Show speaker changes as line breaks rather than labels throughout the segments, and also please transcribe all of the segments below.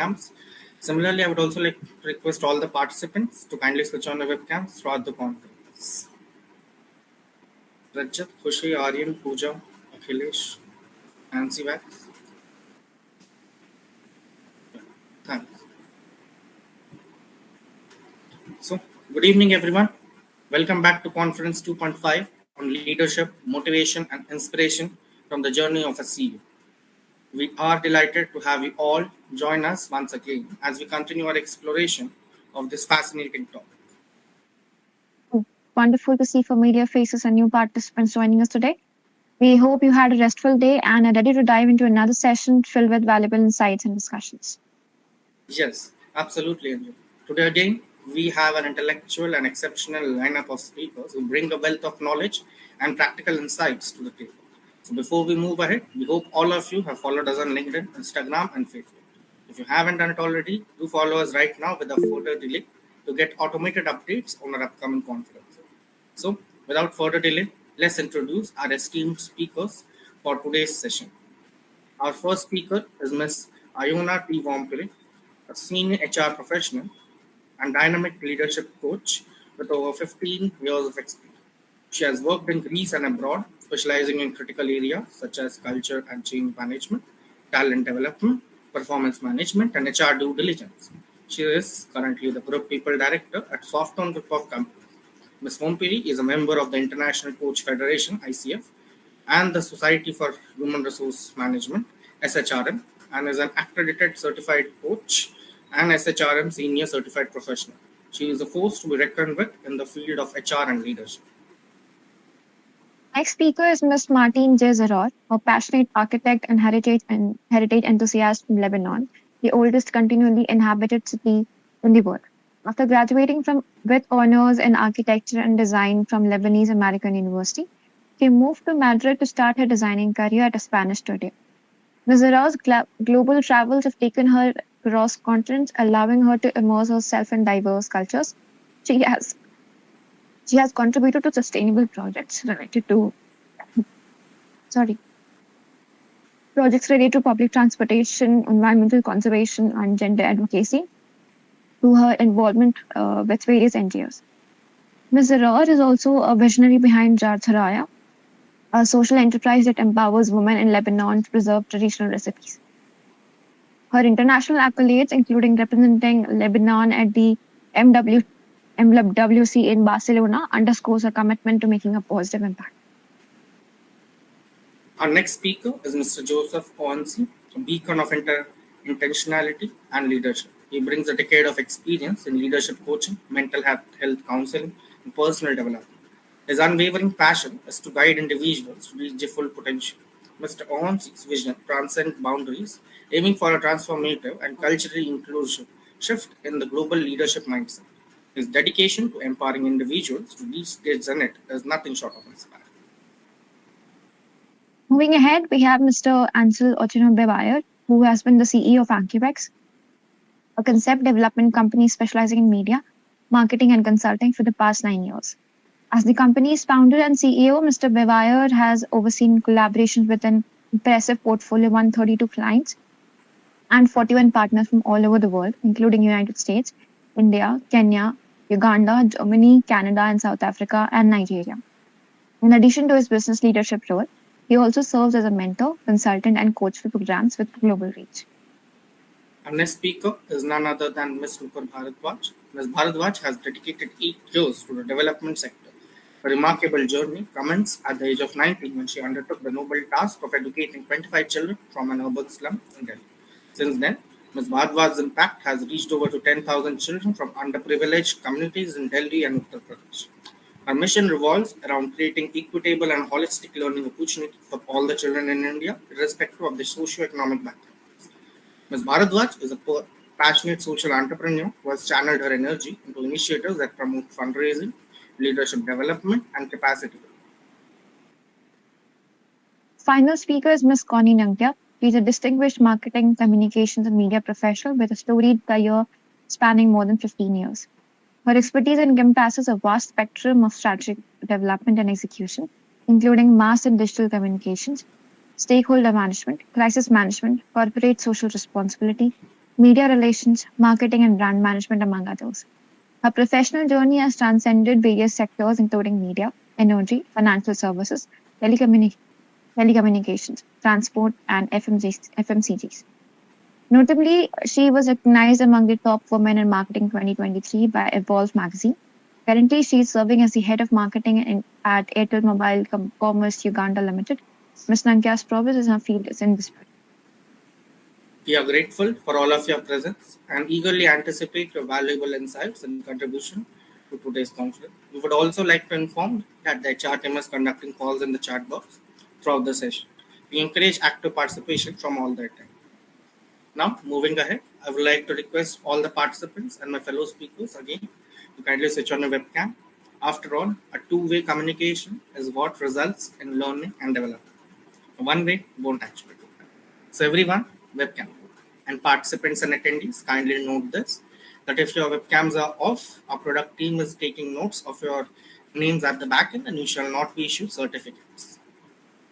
webcams. Similarly, I would also like to request all the participants to kindly switch on the webcams throughout the conference. Rajat, Khushi, Aryan, Pooja, Akhilesh, Nancy Wax. Thanks. So, good evening, everyone. Welcome back to Conference 2.5 on leadership, motivation, and inspiration from the journey of a CEO. We are delighted to have you all join us once again as we continue our exploration of this fascinating topic.
Wonderful to see familiar faces and new participants joining us today. We hope you had a restful day and are ready to dive into another session filled with valuable insights and discussions.
Yes, absolutely, Andrew. Today again, we have an intellectual and exceptional lineup of speakers who bring a wealth of knowledge and practical insights to the table. So before we move ahead, we hope all of you have followed us on LinkedIn, Instagram, and Facebook. If you haven't done it already, do follow us right now without further delay to get automated updates on our upcoming conference. So, without further delay, let's introduce our esteemed speakers for today's session. Our first speaker is Ms. Ayona T. Vompere, a senior HR professional and dynamic leadership coach with over 15 years of experience. She has worked in Greece and abroad, specializing in critical areas such as culture and change management, talent development, performance management, and HR due diligence. She is currently the Group People Director at Softon Group of Companies. Ms. Vompiri is a member of the International Coach Federation (ICF) and the Society for Human Resource Management (SHRM), and is an accredited certified coach and SHRM senior certified professional. She is a force to be reckoned with in the field of HR and leadership.
Next speaker is Ms. Martine J. Zaror, a passionate architect and heritage enthusiast from Lebanon, the oldest continually inhabited city in the world. After graduating with honors in architecture and design from Lebanese American University, she moved to Madrid to start her designing career at a Spanish studio. Ms. Zaror's global travels have taken her across continents, allowing her to immerse herself in diverse cultures. She has contributed to sustainable projects related to public transportation, environmental conservation, and gender advocacy through her involvement with various NGOs. Ms. Zaror is also a visionary behind Jar Tharaya, a social enterprise that empowers women in Lebanon to preserve traditional recipes. Her international accolades, including representing Lebanon at the MWC in Barcelona, underscores her commitment to making a positive impact.
Our next speaker is Mr. Joseph Owensi, a beacon of intentionality and leadership. He brings a decade of experience in leadership coaching, mental health counseling, and personal development. His unwavering passion is to guide individuals to reach their full potential. Mr. Owensi's vision transcends boundaries, aiming for a transformative and culturally inclusive shift in the global leadership mindset. His dedication to empowering individuals to reach their zenith is nothing short of inspiring.
Moving ahead, we have Mr. Ansel Ochinobebayer, who has been the CEO of Ancubex, a concept development company specializing in media, marketing, and consulting for the past 9 years. As the company's founder and CEO, Mr. Bevayer has overseen collaborations with an impressive portfolio of 132 clients and 41 partners from all over the world, including United States, India, Kenya, Uganda, Germany, Canada, and South Africa, and Nigeria. In addition to his business leadership role, he also serves as a mentor, consultant, and coach for programs with global reach.
Our next speaker is none other than Ms. Nupur Bharadwaj. Ms. Bharadwaj has dedicated 8 years to the development sector. Her remarkable journey commenced at the age of 19 when she undertook the noble task of educating 25 children from an urban slum in Delhi. Since then, Ms. Bharadwaj's impact has reached over to 10,000 children from underprivileged communities in Delhi and Uttar Pradesh. Her mission revolves around creating equitable and holistic learning opportunities for all the children in India, irrespective of their socio-economic backgrounds. Ms. Bharadwaj is a passionate social entrepreneur who has channeled her energy into initiatives that promote fundraising, leadership development, and capacity building.
Final speaker is Ms. Connie Nangtia. She is a distinguished marketing, communications, and media professional with a storied career spanning more than 15 years. Her expertise encompasses a vast spectrum of strategic development and execution, including mass and digital communications, stakeholder management, crisis management, corporate social responsibility, media relations, marketing, and brand management, among others. Her professional journey has transcended various sectors, including media, energy, financial services, telecommunications, transport, and FMCGs. Notably, she was recognized among the top women in marketing 2023 by Evolve magazine. Currently, she is serving as the head of marketing at Airtel Mobile Commerce Uganda Limited. Ms. Nankia's progress in her field is indisputable.
We are grateful for all of your presence and eagerly anticipate your valuable insights and contribution to today's conference. We would also like to inform that the HR team is conducting calls in the chat box throughout the session. We encourage active participation from all the attendees. Now, moving ahead, I would like to request all the participants and my fellow speakers again to kindly switch on your webcam. After all, a two-way communication is what results in learning and development. One way won't actually do that. So everyone, webcam. And participants and attendees, kindly note this, that if your webcams are off, our product team is taking notes of your names at the back end and you shall not be issued certificates.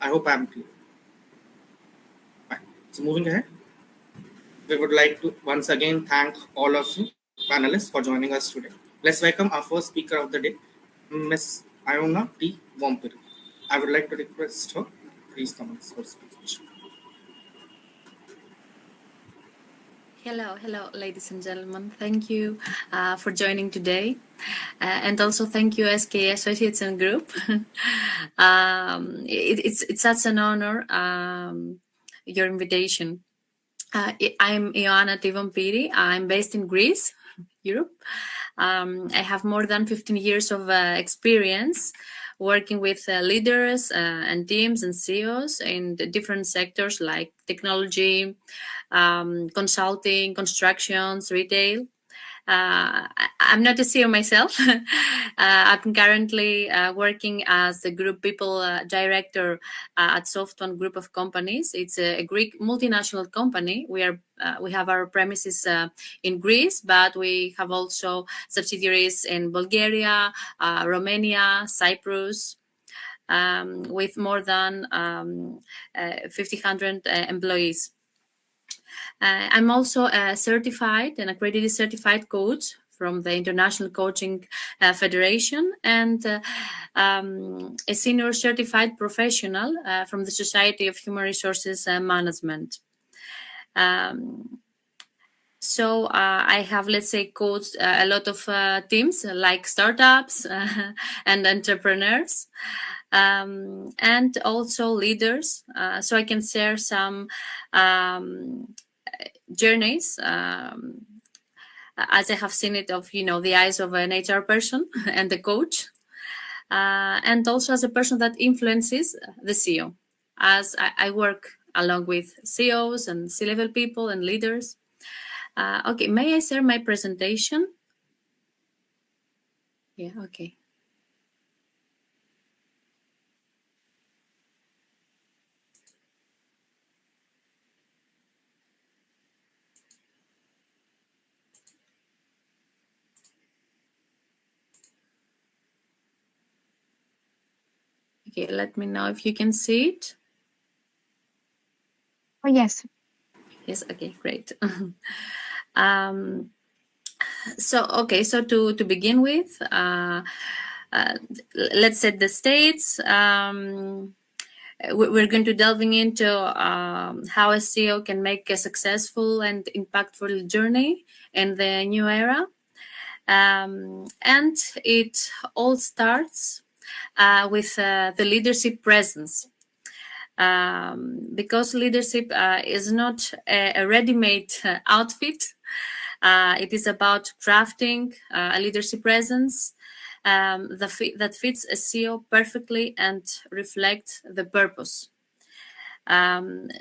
I hope I am clear. Right. So moving ahead, we would like to once again thank all of you panelists for joining us today. Let's welcome our first speaker of the day, Ms. Iona T. Wampiri. I would like to request her, please commence her speech.
Hello, ladies and gentlemen. Thank you for joining today. And also thank you, SK Associates and Group. It's such an honor, your invitation. I'm Ioana Tivompiri. I'm based in Greece, Europe. I have more than 15 years of experience working with leaders and teams and CEOs in the different sectors like technology, consulting, constructions, retail. I'm not a CEO myself. I'm currently working as the group people director at Softone Group of Companies. It's a Greek multinational company. We have our premises in Greece, but we have also subsidiaries in Bulgaria, Romania, Cyprus, with more than 1,500 employees. I'm also a an accredited certified coach from the International Coaching Federation and a senior certified professional from the Society of Human Resources Management. So I have, let's say, coached a lot of teams like startups and entrepreneurs. And also leaders, so I can share some journeys as I have seen it of the eyes of an HR person and the coach, and also as a person that influences the CEO, as I work along with CEOs and C-level people and leaders. Okay, may I share my presentation? Yeah, okay. Okay, let me know if you can see it.
Oh, yes.
Yes, okay, great. So to begin with, let's set the stage. We're going to delving into how a CEO can make a successful and impactful journey in the new era. And it all starts with the leadership presence. Because leadership is not a ready-made outfit. It is about crafting a leadership presence that fits a CEO perfectly and reflects the purpose.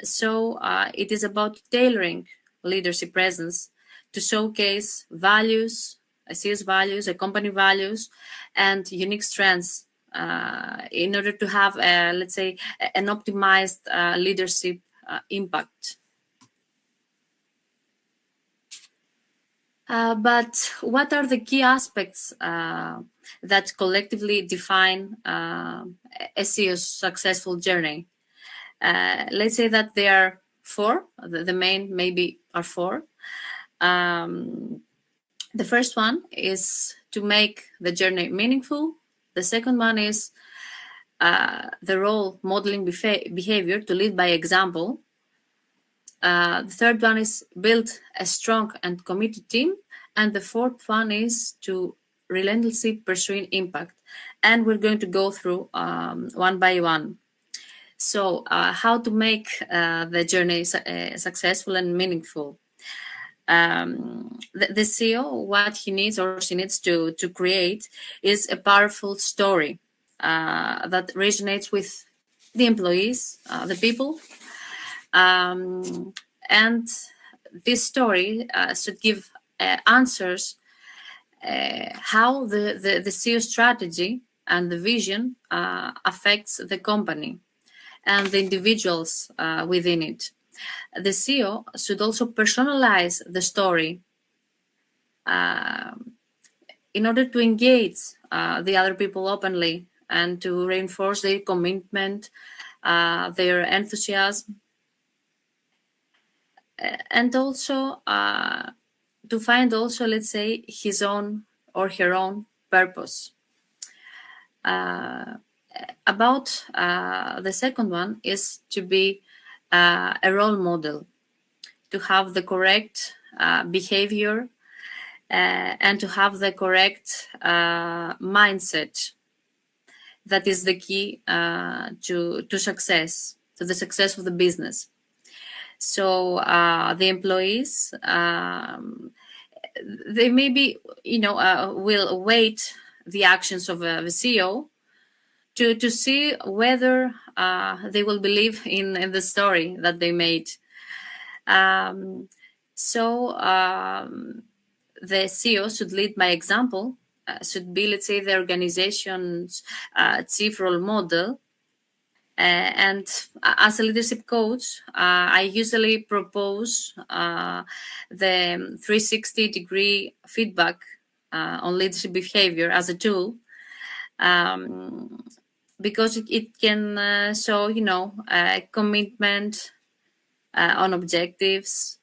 So it is about tailoring leadership presence to showcase values, a CEO's values, a company values, and unique strengths in order to have, let's say, an optimized leadership impact. But what are the key aspects that collectively define a CEO's successful journey? Let's say that there are four. The main maybe are four. The first one is to make the journey meaningful. The second one is the role modeling behavior, to lead by example. The third one is build a strong and committed team. And the fourth one is to relentlessly pursuing impact. And we're going to go through one by one. So how to make the journey successful and meaningful. The CEO, what he needs or she needs to create is a powerful story that resonates with the employees, the people. And this story should give answers how the CEO strategy and the vision affects the company and the individuals within it. The CEO should also personalize the story in order to engage the other people openly and to reinforce their commitment, their enthusiasm, and also to find also, let's say, his own or her own purpose. About the second one is to be a role model, to have the correct behavior and to have the correct mindset. That is the key to success, to the success of the business. So the employees, they maybe, will await the actions of the CEO to see whether they will believe in the story that they made. So the CEO should lead by example, should be, let's say, the organization's chief role model. And as a leadership coach, I usually propose the 360-degree feedback on leadership behavior as a tool, because it can show, commitment on objectives,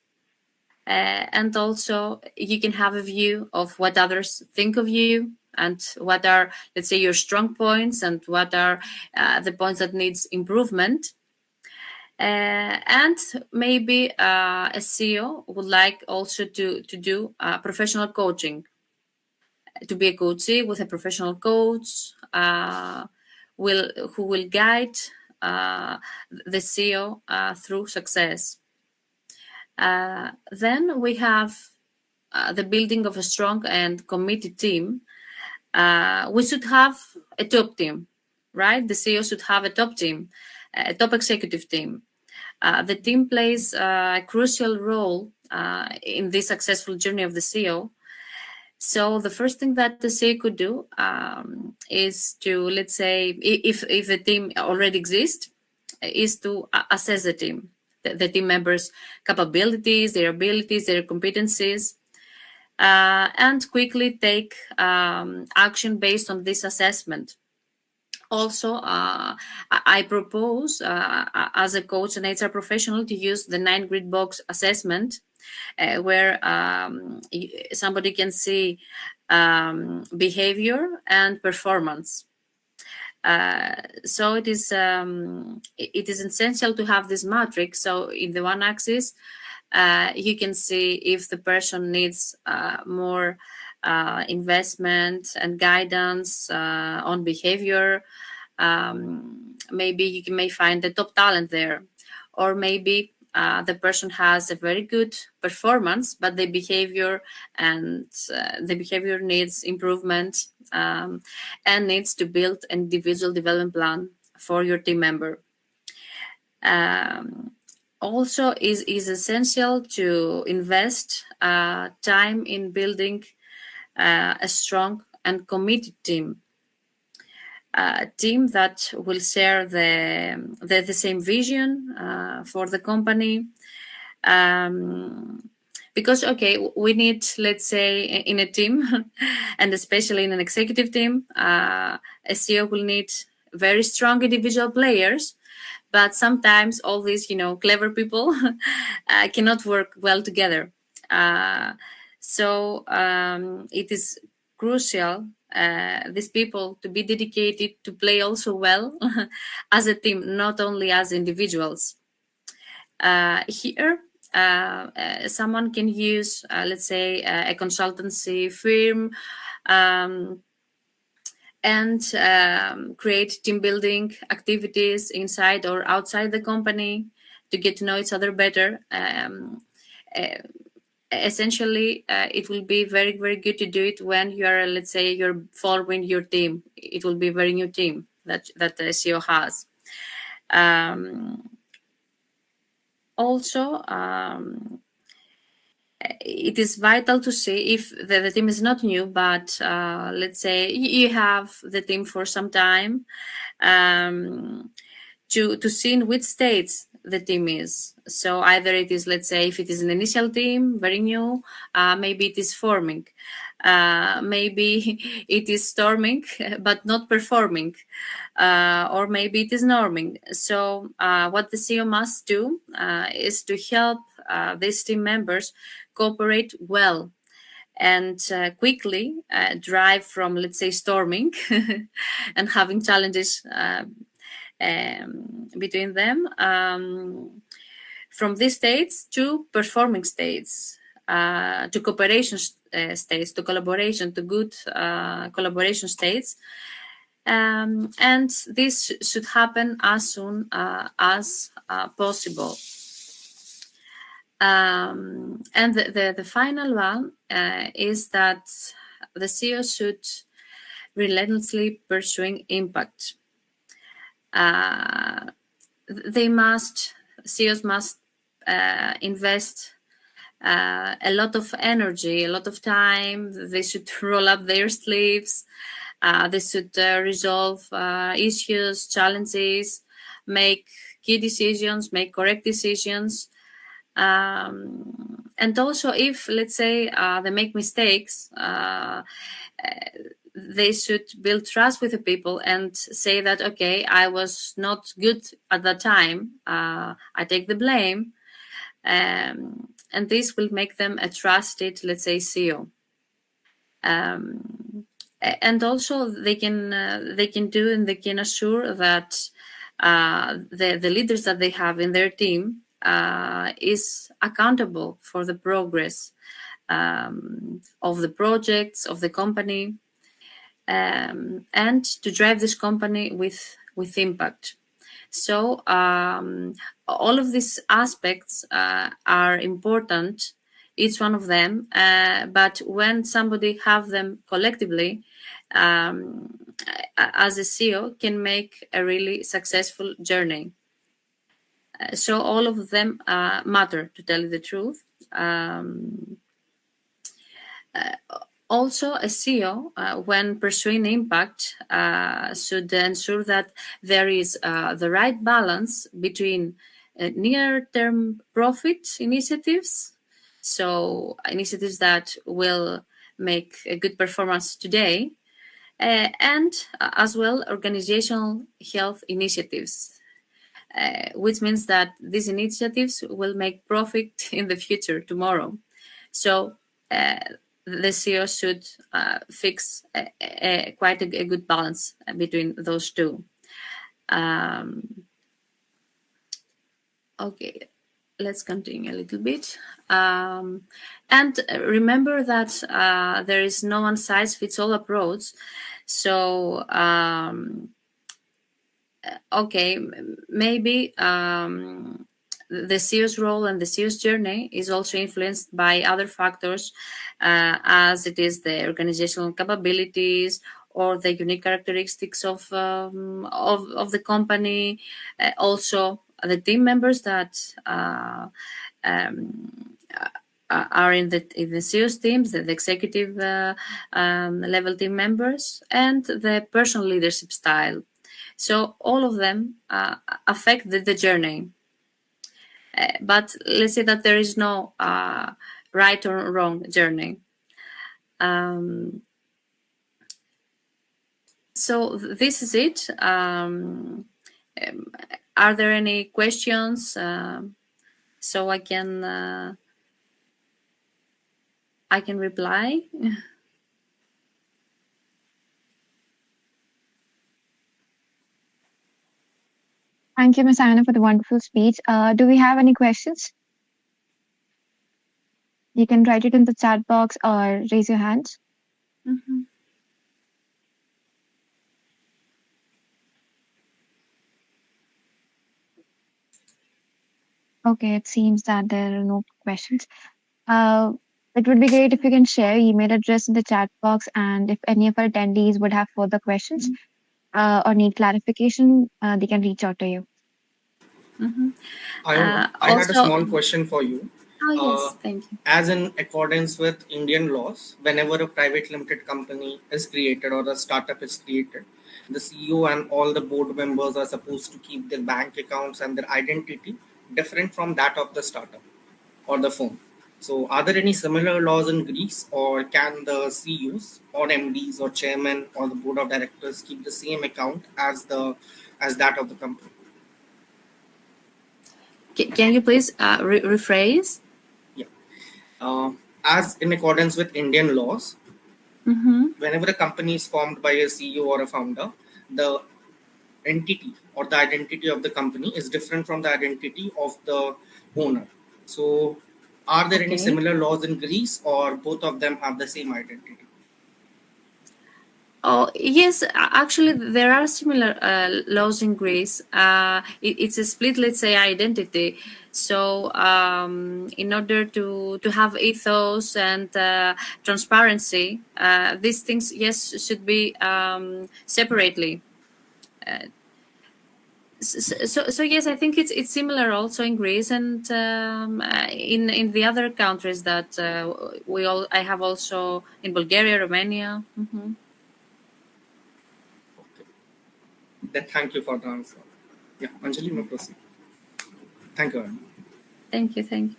and also you can have a view of what others think of you and what are, let's say, your strong points and what are the points that needs improvement. And maybe a CEO would like also to do professional coaching, to be a coachee with a professional coach who will guide the CEO through success. Then we have the building of a strong and committed team. We should have a top team, right? The CEO should have a top team, a top executive team. The team plays a crucial role in this successful journey of the CEO. So the first thing that the CEO could do is to, let's say, if the team already exists, is to assess the team, the team members' capabilities, their abilities, their competencies, and quickly take action based on this assessment. Also, I propose, as a coach and HR professional, to use the 9-grid box assessment, where somebody can see behavior and performance. So it is essential to have this matrix. So in the one axis, you can see if the person needs more investment and guidance on behavior. Maybe you may find the top talent there, or maybe the person has a very good performance, but the behavior needs improvement, and needs to build an individual development plan for your team member. Also is essential to invest time in building a strong and committed team. A team that will share the same vision for the company. Because, we need, let's say, in a team, and especially in an executive team, a CEO will need very strong individual players, but sometimes all these, clever people cannot work well together. So it is crucial these people to be dedicated to play also well as a team, not only as individuals. Here, someone can use, let's say, a consultancy firm and create team building activities inside or outside the company to get to know each other better. Essentially, it will be very, very good to do it when you are, let's say, you're following your team. It will be a very new team that the CEO has. Also, it is vital to see if the team is not new, but let's say you have the team for some time, to see in which states the team is. So either it is, let's say, if it is an initial team, very new, maybe it is forming. Maybe it is storming, but not performing. Or maybe it is norming. So what the CEO must do is to help these team members cooperate well and quickly drive from, let's say, storming and having challenges between them from these states to performing states, to cooperation states, to collaboration, to good collaboration states. And this should happen as soon as possible. And the final one is that the CEO should relentlessly pursuing impact. CEOs must invest a lot of energy, a lot of time. They should roll up their sleeves. They should resolve issues, challenges, make key decisions, make correct decisions. And also, if, let's say, they make mistakes, they should build trust with the people and say that, okay, I was not good at that time. I take the blame. And this will make them a trusted, let's say, CEO. And also they can do and they can assure that the leaders that they have in their team is accountable for the progress of the projects of the company, and to drive this company with impact. So all of these aspects are important, each one of them, but when somebody have them collectively, as a CEO, can make a really successful journey. So all of them matter, to tell you the truth. Also, a CEO, when pursuing impact, should ensure that there is the right balance between near-term profit initiatives, so initiatives that will make a good performance today, and as well organizational health initiatives, which means that these initiatives will make profit in the future, tomorrow. So the CEO should fix quite a good balance between those two. Okay, let's continue a little bit. And remember that there is no one size fits all approach. So, okay, maybe the CEO's role and the CEO's journey is also influenced by other factors, as it is the organizational capabilities or the unique characteristics of the company, also the team members that are in the CEO's teams, the executive level team members, and the personal leadership style. So all of them affect the journey. But let's say that there is no right or wrong journey. So this is it. Are there any questions? So I can I can reply.
Thank you, Ms. Anna, for the wonderful speech. Do we have any questions? You can write it in the chat box or raise your hands.
Mm-hmm.
Okay, it seems that there are no questions. It would be great if you can share your email address in the chat box, and if any of our attendees would have further questions or need clarification, they can reach out to you.
Mm-hmm.
I had a small question for you.
Oh, yes, thank you.
As in accordance with Indian laws, whenever a private limited company is created or a startup is created, the CEO and all the board members are supposed to keep their bank accounts and their identity different from that of the startup or the firm. So, are there any similar laws in Greece, or can the CEOs or MDs or chairman or the board of directors keep the same account as that of the company?
Can you please rephrase?
Yeah. As in accordance with Indian laws, whenever a company is formed by a CEO or a founder, the entity or the identity of the company is different from the identity of the owner. So, are there any similar laws in Greece, or both of them have the same identity?
Oh, yes, actually, there are similar laws in Greece. It's a split, let's say, identity. So, in order to have ethos and transparency, these things, yes, should be separately. So yes, I think it's similar also in Greece and in the other countries that I have also in Bulgaria, Romania. Mm-hmm.
Then thank you for the answer. Yeah, Anjali, no proceed. Thank you.
Thank you.
Thank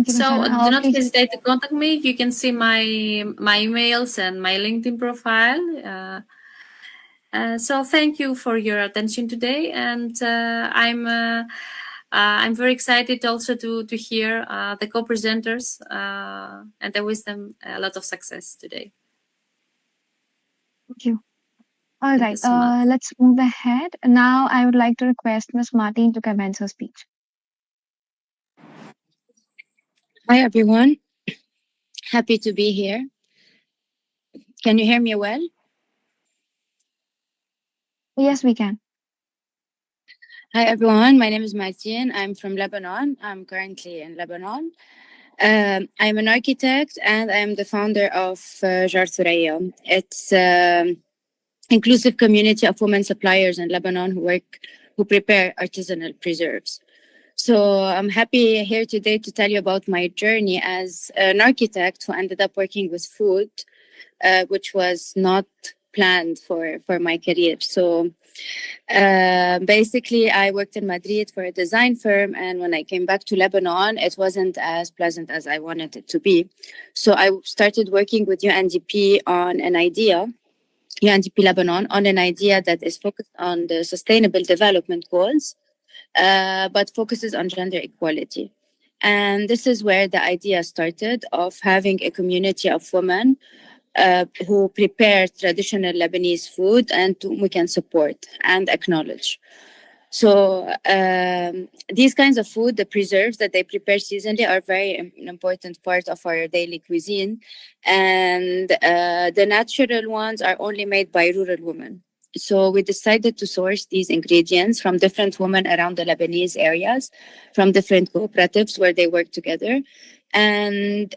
you,
So
Ms. Anna.
do not hesitate to contact me. You can see my emails and my LinkedIn profile. So thank you for your attention today, and I'm very excited also to hear the co-presenters, and I wish them a lot of success today.
Thank you. All right,
so
let's move ahead. Now, I would like to request Ms. Martin to commence her speech.
Hi, everyone. Happy to be here. Can you hear me well?
Yes, we can.
Hi, everyone. My name is Martin. I'm from Lebanon. I'm currently in Lebanon. I'm an architect and I'm the founder of Jar Thuraya. It's an inclusive community of women suppliers in Lebanon who prepare artisanal preserves. So I'm happy here today to tell you about my journey as an architect who ended up working with food, which was not planned for my career. So basically, I worked in Madrid for a design firm, and when I came back to Lebanon, it wasn't as pleasant as I wanted it to be. So I started working with UNDP on an idea, UNDP Lebanon, on an idea that is focused on the Sustainable Development Goals, but focuses on gender equality. And this is where the idea started of having a community of women who prepare traditional Lebanese food and we can support and acknowledge. So these kinds of food, the preserves that they prepare seasonally, are very an important part of our daily cuisine. And the natural ones are only made by rural women. So we decided to source these ingredients from different women around the Lebanese areas, from different cooperatives where they work together, and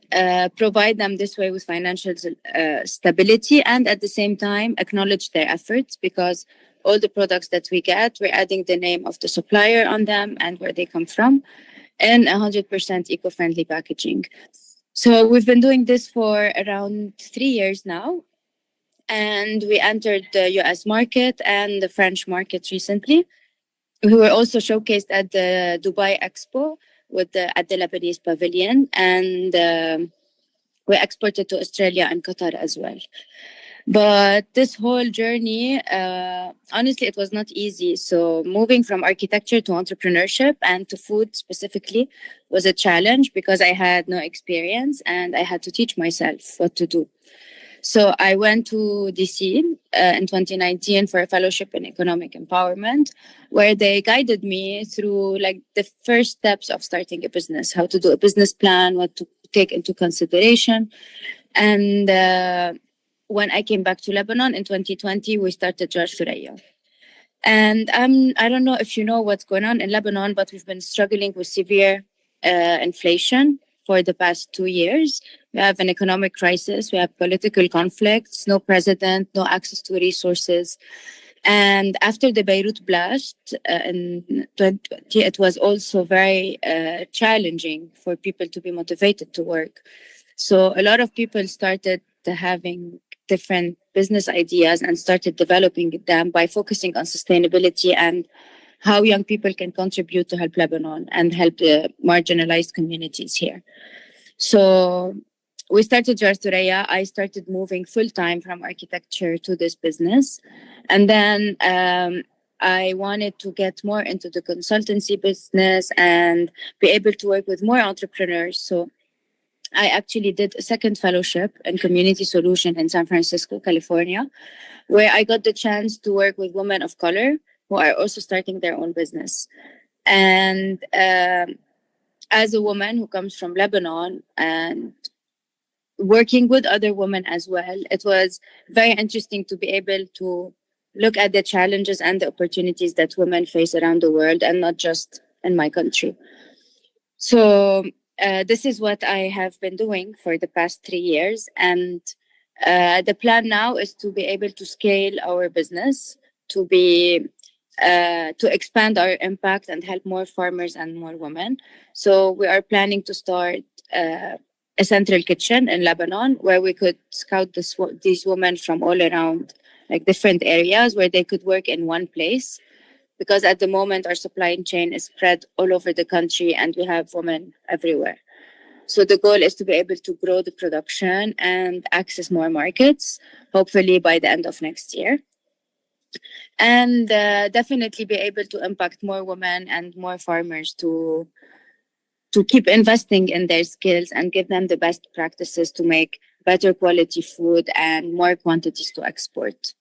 provide them this way with financial stability, and at the same time acknowledge their efforts, because all the products that we get, we're adding the name of the supplier on them and where they come from, and 100% eco-friendly packaging. So we've been doing this for around 3 years now, and we entered the US market and the French market recently. We were also showcased at the Dubai Expo at the Lebanese Pavilion, and we exported to Australia and Qatar as well. But this whole journey, honestly, it was not easy. So moving from architecture to entrepreneurship and to food specifically was a challenge because I had no experience and I had to teach myself what to do. So I went to DC in 2019 for a fellowship in economic empowerment, where they guided me through like the first steps of starting a business, how to do a business plan, what to take into consideration. And when I came back to Lebanon in 2020, we started Jar Thuraya. And I don't know if you know what's going on in Lebanon, but we've been struggling with severe inflation for the past 2 years. We have an economic crisis, we have political conflicts, no president, no access to resources. And after the Beirut blast in 2020, it was also very challenging for people to be motivated to work. So a lot of people started having different business ideas and started developing them by focusing on sustainability and how young people can contribute to help Lebanon and help the marginalized communities here. So we started Jar Thuraya. I started moving full-time from architecture to this business. And then I wanted to get more into the consultancy business and be able to work with more entrepreneurs. So I actually did a second fellowship in community solution in San Francisco, California, where I got the chance to work with women of color who are also starting their own business. And as a woman who comes from Lebanon and working with other women as well, it was very interesting to be able to look at the challenges and the opportunities that women face around the world and not just in my country. So this is what I have been doing for the past 3 years. And the plan now is to be able to scale our business, to be to expand our impact and help more farmers and more women. So we are planning to start a central kitchen in Lebanon where we could scout these women from all around, like different areas where they could work in one place. Because at the moment, our supply chain is spread all over the country and we have women everywhere. So the goal is to be able to grow the production and access more markets, hopefully by the end of next year. And definitely be able to impact more women and more farmers to keep investing in their skills and give them the best practices to make better quality food and more quantities to export.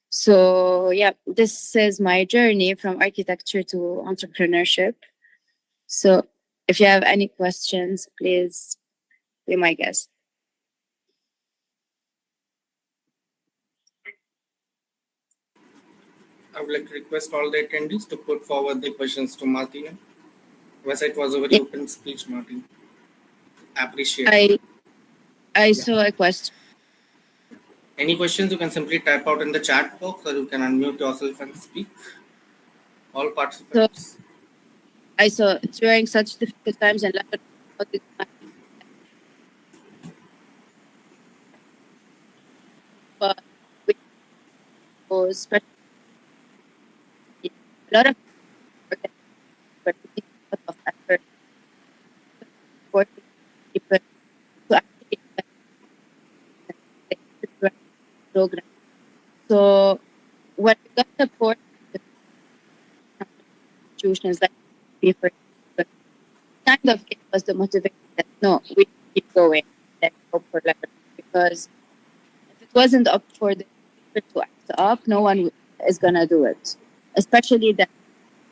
So yeah, this is my journey from architecture to entrepreneurship. So if you have any questions, please be my guest.
I would like to request all the attendees to put forward the questions to Martina. It was a very open speech, Martin. Appreciate it.
I saw a question.
Any questions, you can simply type out in the chat box or you can unmute yourself and speak. All participants.
So, I saw during such difficult times in Lebanon, but we was a lot of effort for people to actually program. So when we got support from institutions like people, kind of gave us the motivation that no, we keep going. Let's hope for Lebanon, because if it wasn't up for the people to act up, no one is gonna do it. Especially the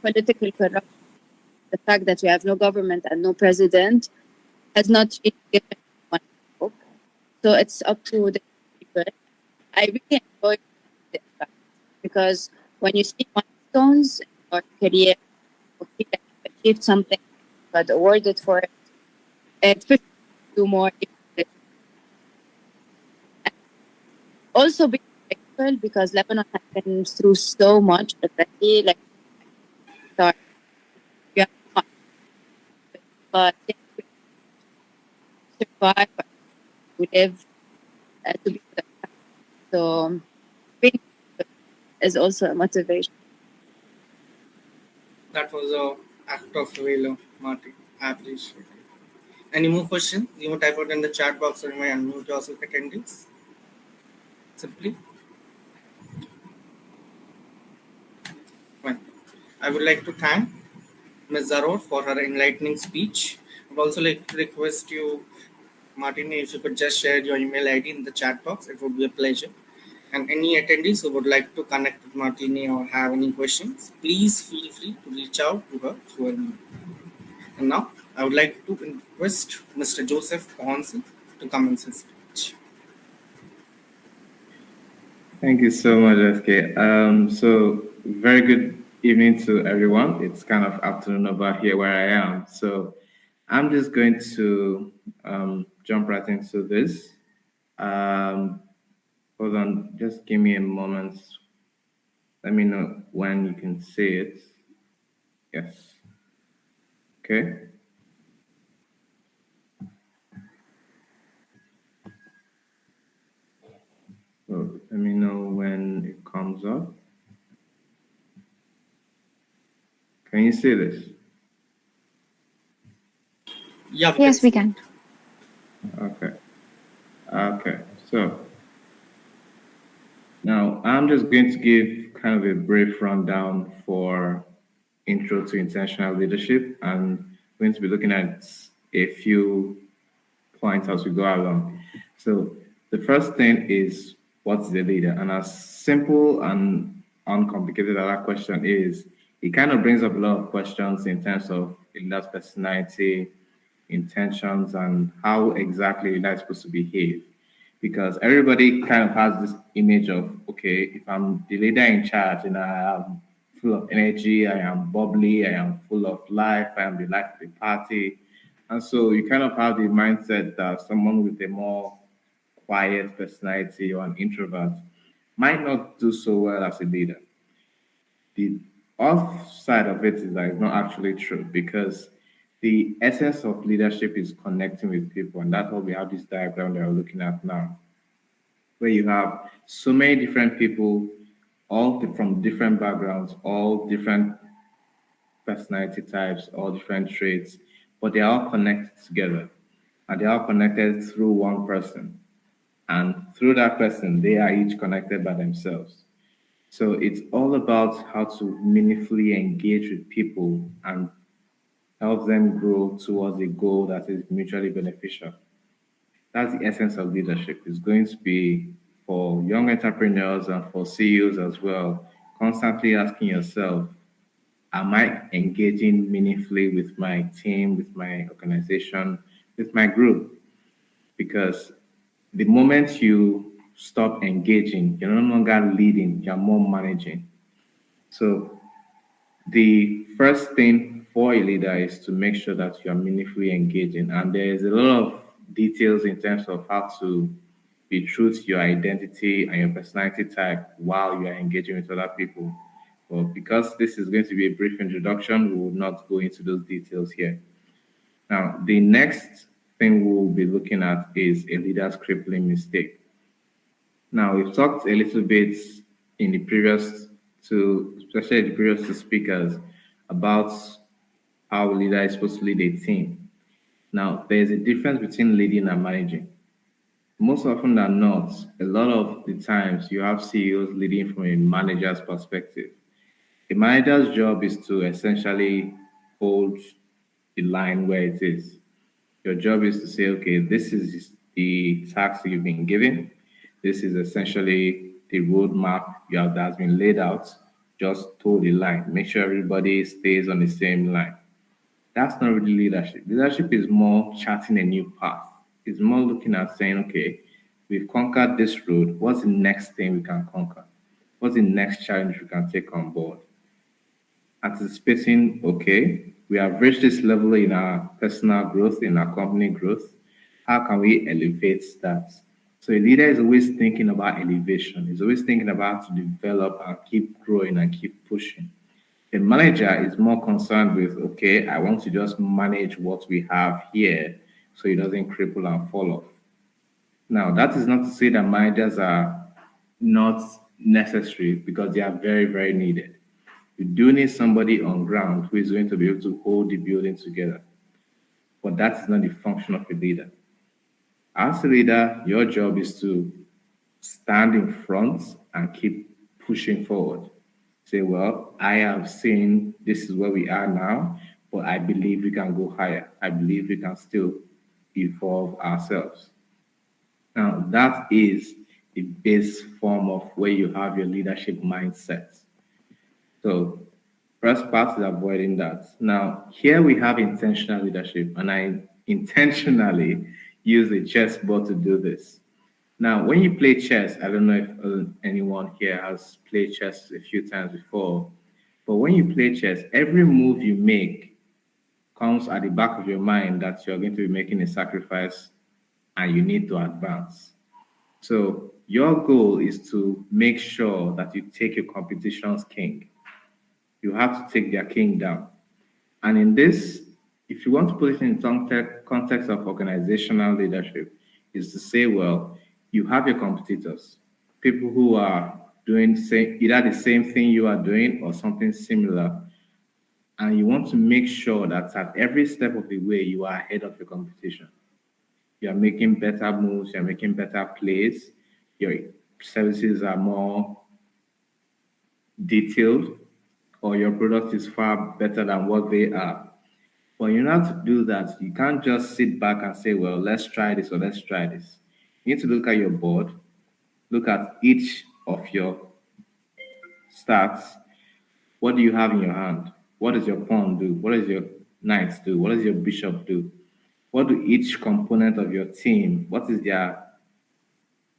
political corruption, the fact that we have no government and no president has not really given anyone hope. So it's up to the people. I really enjoy the impact because when you see milestones in your career, you feel like you achieved something, got awarded for it, it pushes you to do more. Also be grateful because Lebanon has been through so much already, like start, but survive, to live, to be productive. So being is also a motivation.
That was an act of valor, Martin. I appreciate it. Any more questions? You may type out in the chat box or you may unmute yourself, attendees. simply. Well, I would like to thank Ms. Zaror for her enlightening speech. I would also like to request you, Martini, if you could just share your email ID in the chat box, it would be a pleasure. And any attendees who would like to connect with Martini or have any questions, please feel free to reach out to her through an email. And now, I would like to request Mr. Joseph Ponce to commence his speech.
Thank you so much, SK. So very good evening to everyone. It's kind of afternoon over here where I am. So I'm just going to jump right into this. Hold on, just give me a moment. Let me know when you can see it. Yes. Okay. So let me know when it comes up. Can you see this?
Yeah,
Yes, we can.
Okay. Okay. So now I'm just going to give kind of a brief rundown for Intro to Intentional Leadership. I'm going to be looking at a few points as we go along. So the first thing is, what's the leader? And as simple and uncomplicated as that question is, it kind of brings up a lot of questions in terms of a leader's personality, intentions, and how exactly a leader is supposed to behave. Because everybody kind of has this image of, okay, if I'm the leader in charge and I am full of energy, I am bubbly, I am full of life, I am the life of the party. And so you kind of have the mindset that someone with a more quiet personality or an introvert might not do so well as a leader. The off side of it is that it's not actually true, because the essence of leadership is connecting with people. And that's why we have this diagram that we're looking at now, where you have so many different people, from different backgrounds, all different personality types, all different traits, but they're all connected together. And they're all connected through one person. And through that person, they are each connected by themselves. So it's all about how to meaningfully engage with people and help them grow towards a goal that is mutually beneficial. That's the essence of leadership. It's going to be for young entrepreneurs and for CEOs as well, constantly asking yourself, am I engaging meaningfully with my team, with my organization, with my group? Because the moment you stop engaging, you're no longer leading, you're more managing. So the first thing for a leader is to make sure that you are meaningfully engaging. And there's a lot of details in terms of how to be true to your identity and your personality type while you are engaging with other people. But because this is going to be a brief introduction, we will not go into those details here. Now, the next thing we'll be looking at is a leader's crippling mistake. Now, we've talked a little bit in the previous especially the previous two speakers, about how a leader is supposed to lead a team. Now, there's a difference between leading and managing. Most often than not, a lot of the times you have CEOs leading from a manager's perspective. A manager's job is to essentially hold the line where it is. Your job is to say, okay, this is the task you've been given. This is essentially the roadmap that's been laid out. Just toe the line. Make sure everybody stays on the same line. That's not really leadership. Leadership is more charting a new path. It's more looking at saying, okay, we've conquered this road. What's the next thing we can conquer? What's the next challenge we can take on board? Anticipating, okay, we have reached this level in our personal growth, in our company growth. How can we elevate that? So a leader is always thinking about elevation. He's always thinking about to develop and keep growing and keep pushing. A manager is more concerned with, okay, I want to just manage what we have here so it doesn't cripple and fall off. Now, that is not to say that managers are not necessary, because they are very, very needed. You do need somebody on ground who is going to be able to hold the building together. But that is not the function of a leader. As a leader, your job is to stand in front and keep pushing forward. Say, well, I have seen this is where we are now, but I believe we can go higher. I believe we can still evolve ourselves. Now, that is the base form of where you have your leadership mindset. So, first part is avoiding that. Now, here we have intentional leadership, and I intentionally use a chessboard to do this. Now, when you play chess, I don't know if anyone here has played chess a few times before, but when you play chess, every move you make comes at the back of your mind that you're going to be making a sacrifice and you need to advance. So your goal is to make sure that you take your competition's king. You have to take their king down. And in this, if you want to put it in context of organizational leadership, is to say, well, you have your competitors, people who are doing either the same thing you are doing or something similar. And you want to make sure that at every step of the way, you are ahead of your competition. You are making better moves, you're making better plays, your services are more detailed, or your product is far better than what they are. But you have to do that. You can't just sit back and say, well, let's try this or let's try this. You need to look at your board, look at each of your stats. What do you have in your hand? What does your pawn do? What does your knight do? What does your bishop do? What do each component of your team, what is their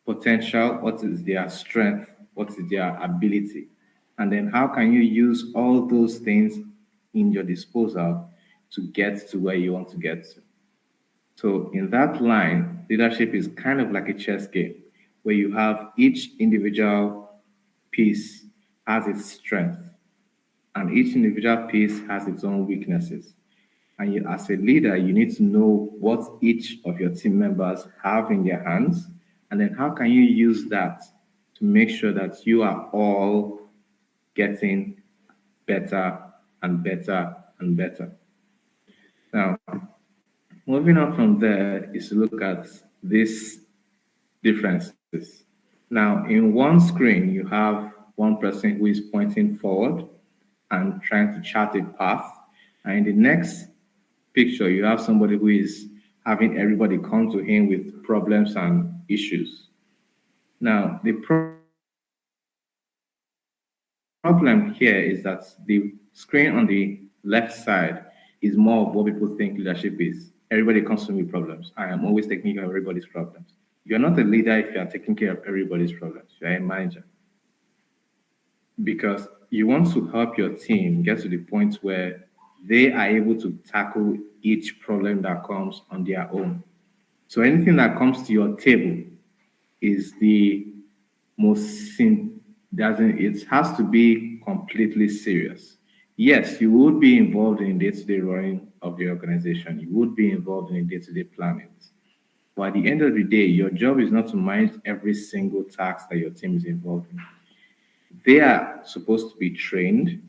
potential? What is their strength? What is their ability? And then how can you use all those things in your disposal to get to where you want to get to? So in that line, leadership is kind of like a chess game where you have each individual piece has its strength and each individual piece has its own weaknesses. And you, as a leader, you need to know what each of your team members have in their hands, and then how can you use that to make sure that you are all getting better and better and better. Now, moving on from there is to look at these differences. Now, in one screen, you have one person who is pointing forward and trying to chart a path. And in the next picture, you have somebody who is having everybody come to him with problems and issues. Now, the problem here is that the screen on the left side is more of what people think leadership is. Everybody comes to me with problems. I am always taking care of everybody's problems. You're not a leader if you are taking care of everybody's problems. You're a manager. Because you want to help your team get to the point where they are able to tackle each problem that comes on their own. So anything that comes to your table is the most it has to be completely serious. Yes, you would be involved in day-to-day running of the organization. You would be involved in day-to-day planning. But at the end of the day, your job is not to manage every single task that your team is involved in. They are supposed to be trained,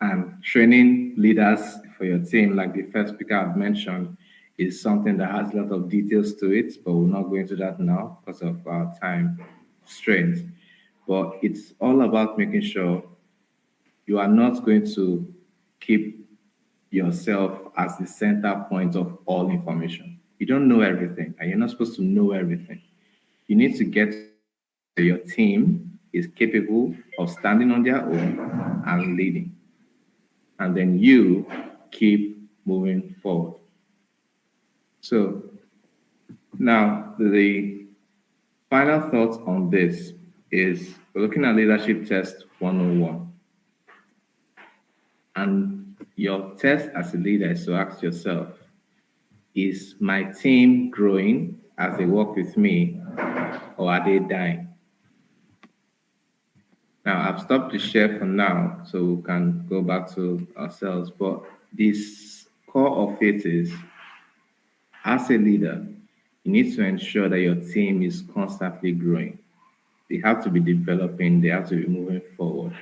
and training leaders for your team, like the first speaker I've mentioned, is something that has a lot of details to it, but we'll not go into that now because of our time strains. But it's all about making sure you are not going to keep yourself as the center point of all information. You don't know everything, and you're not supposed to know everything. You need to get to your team is capable of standing on their own and leading. And then you keep moving forward. So now the final thoughts on this is we're looking at leadership test 101. And your test as a leader is to ask yourself, is my team growing as they work with me, or are they dying? Now, I've stopped the share for now, so we can go back to ourselves. But this core of it is, as a leader, you need to ensure that your team is constantly growing. They have to be developing, they have to be moving forward.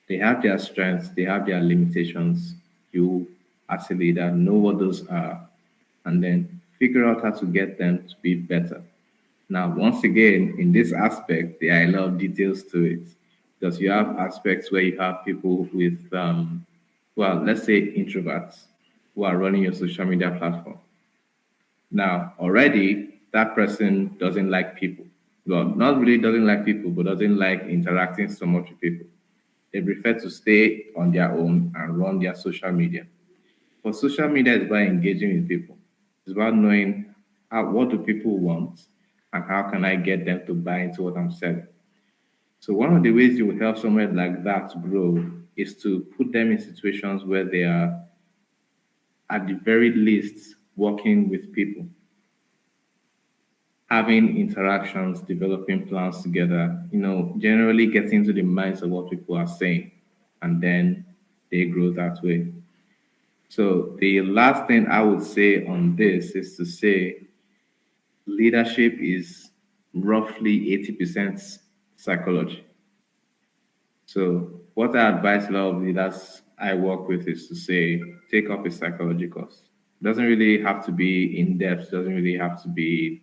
They have their strengths, they have their limitations. You, as a leader, know what those are, and then figure out how to get them to be better. Now, once again, in this aspect, there are a lot of details to it because you have aspects where you have people with, well, let's say introverts who are running your social media platform. Now, already that person doesn't like people. Well, not really doesn't like people, but doesn't like interacting so much with people. They prefer to stay on their own and run their social media. But social media is about engaging with people. It's about knowing what do people want and how can I get them to buy into what I'm selling. So one of the ways you will help someone like that to grow is to put them in situations where they are at the very least working with people, having interactions, developing plans together, generally getting into the minds of what people are saying, and then they grow that way. So the last thing I would say on this is to say leadership is roughly 80% psychology. So what I advise a lot of leaders I work with is to say, take up a psychology course. It doesn't really have to be in depth, doesn't really have to be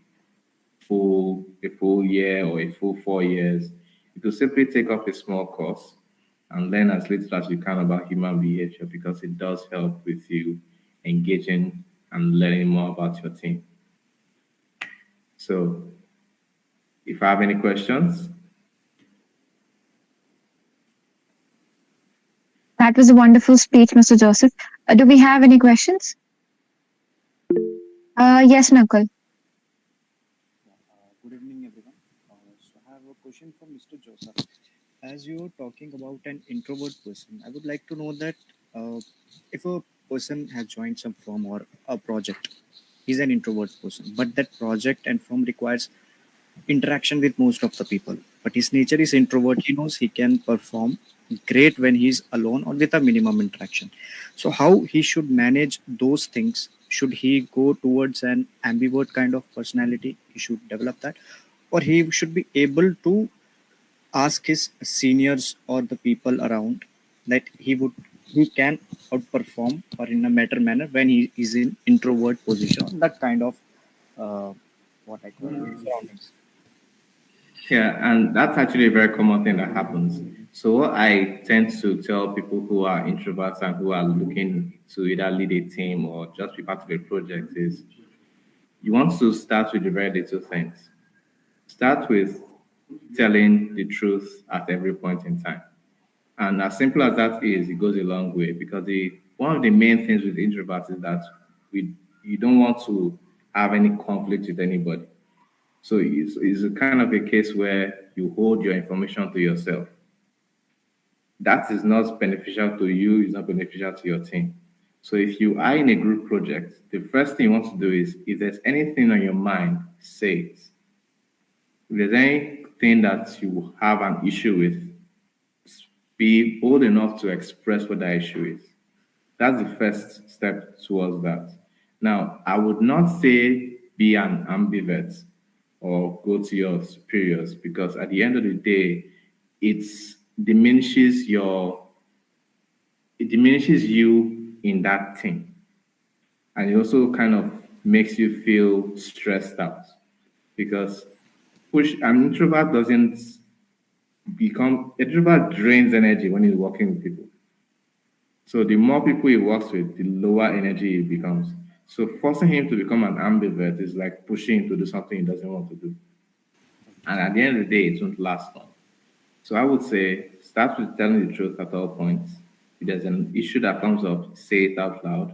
a full year or a full 4 years. You could simply take up a small course and learn as little as you can about human behavior because it does help with you engaging and learning more about your team. So if I have any questions.
That was a wonderful speech, Mr. Joseph. Do we have any questions? Yes, Nakul.
Good evening, everyone. So I have a question from Mr. Joseph. As you're talking about an introvert person, I would like to know that if a person has joined some firm or a project, he's an introvert person, but that project and firm requires interaction with most of the people. But his nature is introvert. He knows he can perform great when he's alone or with a minimum interaction. So how he should manage those things? Should he go towards an ambivert kind of personality? He should develop that, or he should be able to ask his seniors or the people around that he can outperform or in a better manner when he is in introvert position. That kind of what I call surroundings.
Yeah, and that's actually a very common thing that happens. So what I tend to tell people who are introverts and who are looking to either lead a team or just be part of a project is you want to start with the very little things. Start with telling the truth at every point in time. And as simple as that is, it goes a long way because one of the main things with introverts is that you don't want to have any conflict with anybody. So it's a kind of a case where you hold your information to yourself. That is not beneficial to you, it's not beneficial to your team. So if you are in a group project, the first thing you want to do is if there's anything on your mind, say it. If there's anything that you have an issue with, be bold enough to express what that issue is. That's the first step towards that. Now, I would not say be an ambivert or go to your superiors because at the end of the day, it diminishes you in that thing. And it also kind of makes you feel stressed out because an introvert drains energy when he's working with people. So the more people he works with, the lower energy he becomes. So forcing him to become an ambivert is like pushing him to do something he doesn't want to do. And at the end of the day, it won't last long. So I would say start with telling the truth at all points. If there's an issue that comes up, say it out loud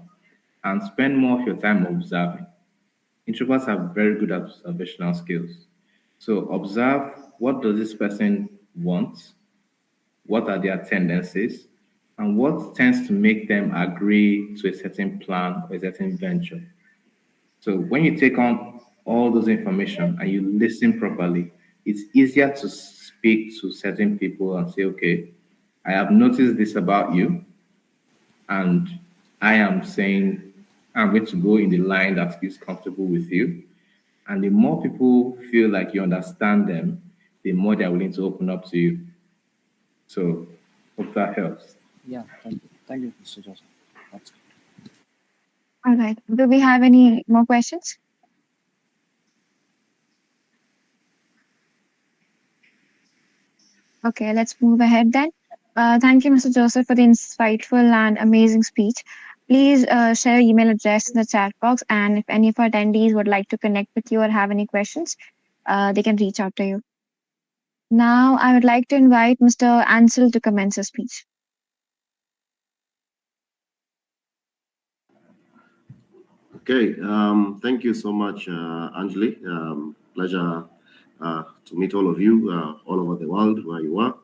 and spend more of your time observing. Introverts are very good at observational skills. So observe, what does this person want? What are their tendencies? And what tends to make them agree to a certain plan or a certain venture? So when you take on all those information and you listen properly, it's easier to speak to certain people and say, okay, I have noticed this about you, and I am saying I'm going to go in the line that is comfortable with you. And the more people feel like you understand them, the more they're willing to open up to you. So hope that helps.
Yeah, thank you. Thank you, Mr. Joseph. That's good.
All right. Do we have any more questions? Okay, let's move ahead then. Thank you, Mr. Joseph, for the insightful and amazing speech. Please share your email address in the chat box, and if any of our attendees would like to connect with you or have any questions, they can reach out to you. Now, I would like to invite Mr. Ansel to commence his speech.
Okay, thank you so much, Anjali. Pleasure to meet all of you all over the world where you are.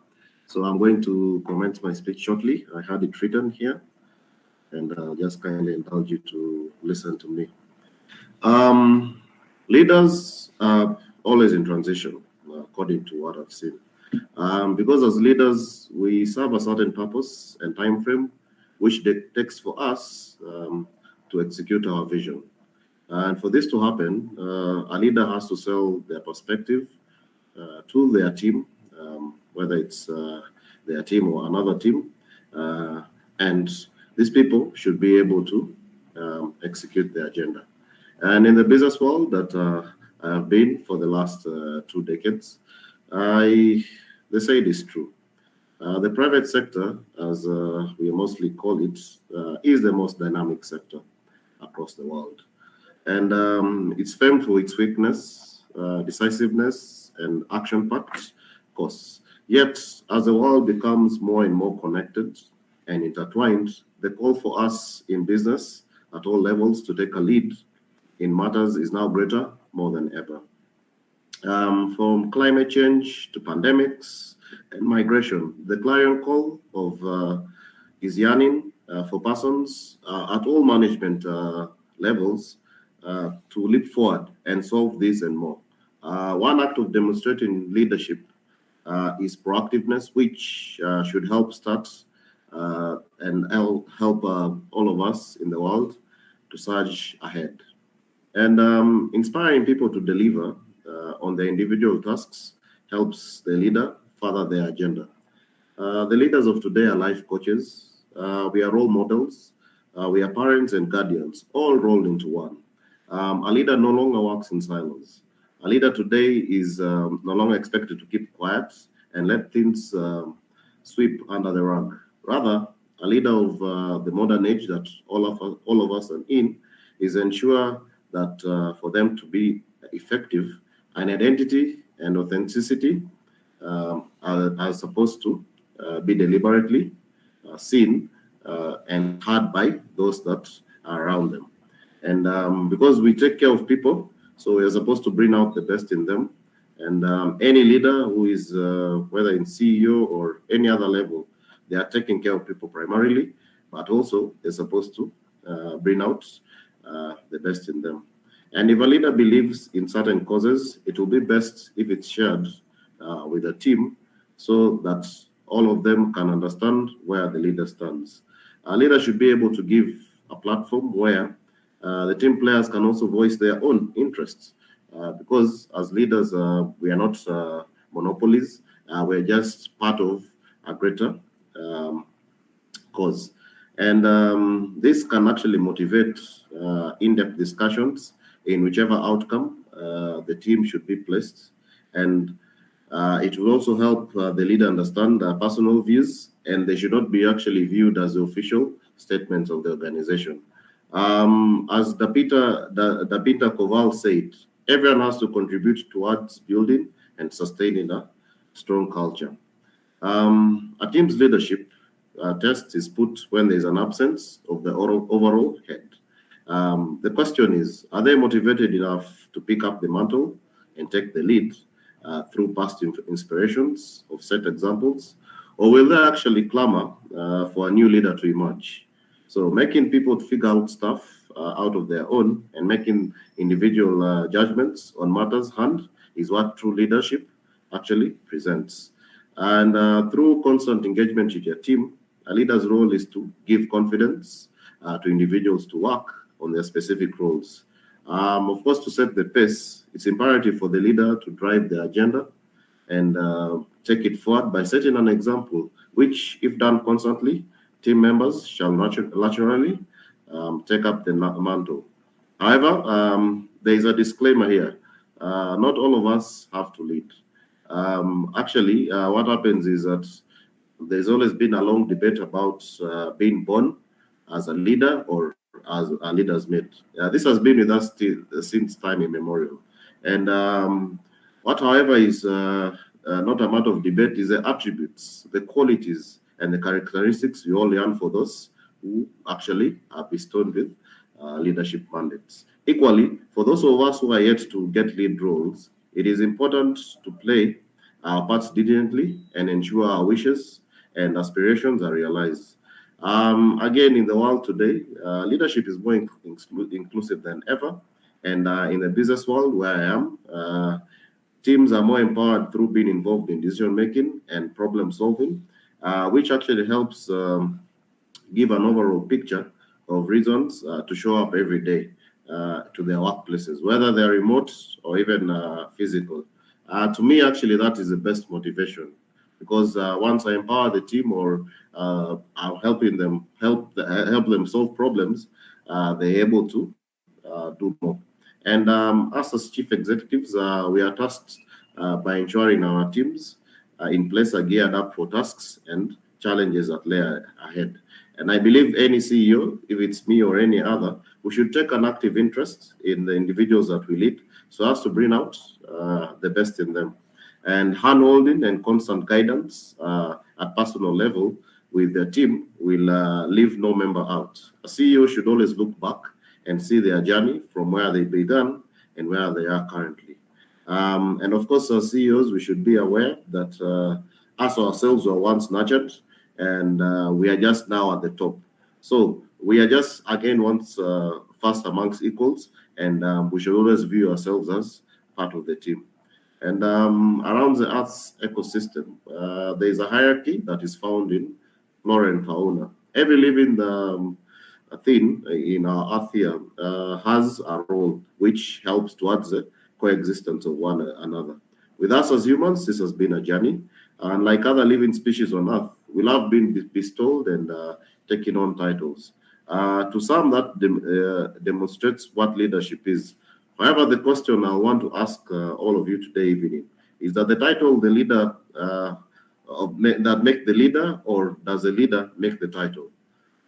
So I'm going to commence my speech shortly. I had it written here, and I'll just kindly indulge you to listen to me. Leaders are always in transition, according to what I've seen. Because as leaders, we serve a certain purpose and time frame, which takes for us to execute our vision. And for this to happen, a leader has to sell their perspective to their team, whether it's their team or another team. And these people should be able to execute the agenda. And in the business world that I have been for the last 2 decades, they say it is true. The private sector, as we mostly call it, is the most dynamic sector across the world. And it's famed for its weakness, decisiveness, and action-packed course. Yet, as the world becomes more and more connected and intertwined, the call for us in business at all levels to take a lead in matters is now greater more than ever. From climate change to pandemics and migration, the clarion call of is yearning for persons at all management levels to leap forward and solve this and more. One act of demonstrating leadership is proactiveness, which should help start and help all of us in the world to surge ahead. And inspiring people to deliver on their individual tasks helps the leader further their agenda. The leaders of today are life coaches. We are role models. We are parents and guardians, all rolled into one. A leader no longer works in silos. A leader today is no longer expected to keep quiet and let things sweep under the rug. Rather, a leader of the modern age that all of us are in is ensure that for them to be effective, an identity and authenticity are supposed to be deliberately seen and heard by those that are around them. And because we take care of people, so we are supposed to bring out the best in them. And any leader who is, whether in CEO or any other level, they are taking care of people primarily, but also they're supposed to bring out the best in them. And if a leader believes in certain causes, it will be best if it's shared with a team so that all of them can understand where the leader stands. A leader should be able to give a platform where the team players can also voice their own interests. Because as leaders, we are not monopolies. We're just part of a greater cause. And this can actually motivate in-depth discussions in whichever outcome the team should be placed. And it will also help the leader understand their personal views, and they should not be actually viewed as the official statements of the organization. As Dapita Koval said, everyone has to contribute towards building and sustaining a strong culture. A team's leadership test is put when there's an absence of the overall head. The question is, are they motivated enough to pick up the mantle and take the lead through past inspirations of set examples, or will they actually clamor for a new leader to emerge? So making people figure out stuff out of their own and making individual judgments on matters hand is what true leadership actually presents. And through constant engagement with your team, a leader's role is to give confidence to individuals to work on their specific roles. Of course, to set the pace, it's imperative for the leader to drive the agenda and take it forward by setting an example, which, if done constantly, team members shall naturally take up the mantle. However, there is a disclaimer here. Not all of us have to lead. Actually, what happens is that there's always been a long debate about being born as a leader or as a leader's mate. This has been with us since time immemorial. And what, however, is not a matter of debate is the attributes, the qualities, and the characteristics we all learn for those who actually are bestowed with leadership mandates. Equally, for those of us who are yet to get lead roles, it is important to play our parts diligently and ensure our wishes and aspirations are realized. Again, in the world today, leadership is more inclusive than ever. And in the business world where I am, teams are more empowered through being involved in decision making and problem solving, which actually helps give an overall picture of reasons to show up every day to their workplaces, whether they're remote or even physical. To me, actually, that is the best motivation, because once I empower the team or I'm helping them help them solve problems, they're able to do more. And us as chief executives, we are tasked by ensuring our teams in place are geared up for tasks and challenges that lay ahead. And I believe any CEO, if it's me or any other, we should take an active interest in the individuals that we lead so as to bring out the best in them. And hand-holding and constant guidance at personal level with the team will leave no member out. A CEO should always look back and see their journey from where they began and where they are currently. And of course, as CEOs, we should be aware that us ourselves were once nurtured, and we are just now at the top. So we are just, again, once first amongst equals, and we should always view ourselves as part of the team. And around the Earth's ecosystem, there is a hierarchy that is found in flora and fauna. Every living thing in our Earth here has a role which helps towards the coexistence of one another. With us as humans, this has been a journey. And like other living species on Earth, we love being bestowed and taking on titles. To some, that demonstrates what leadership is. However, the question I want to ask all of you today evening is that the title the leader that make the leader, or does the leader make the title?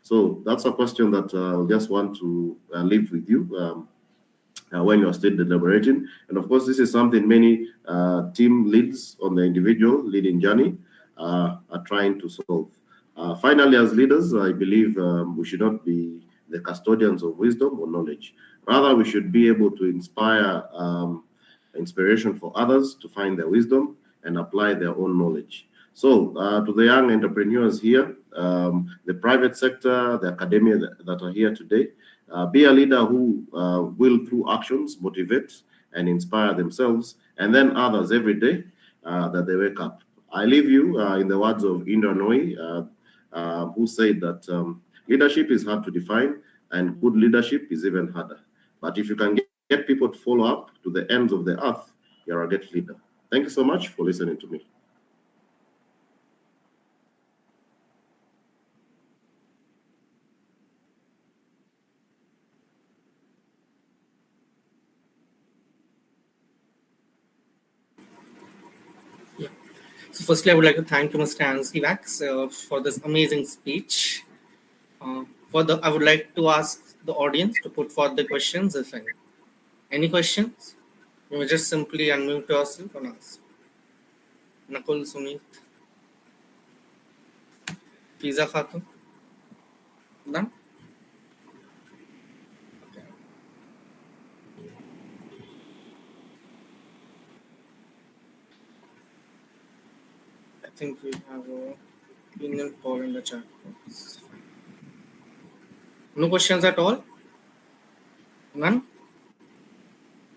So that's a question that I just want to leave with you when you're still deliberating. And of course, this is something many team leads on the individual leading journey are trying to solve. Finally, as leaders, I believe we should not be the custodians of wisdom or knowledge. Rather, we should be able to inspire inspiration for others to find their wisdom and apply their own knowledge. So to the young entrepreneurs here, the private sector, the academia that are here today, be a leader who will, through actions, motivate and inspire themselves and then others every day that they wake up. I leave you in the words of Indra Nooyi, who said that leadership is hard to define and good leadership is even harder. But if you can get people to follow up to the ends of the earth, you're a great leader. Thank you so much for listening to me.
So firstly, I would like to thank you, Mr. Ansilax, for this amazing speech. I would like to ask the audience to put forth the questions, if any. Any questions? You may just simply unmute yourself and ask. Nakul, Sumit, Pizza Khatun, done? Okay. I think we have a opinion poll in the chat box. No questions at all? None?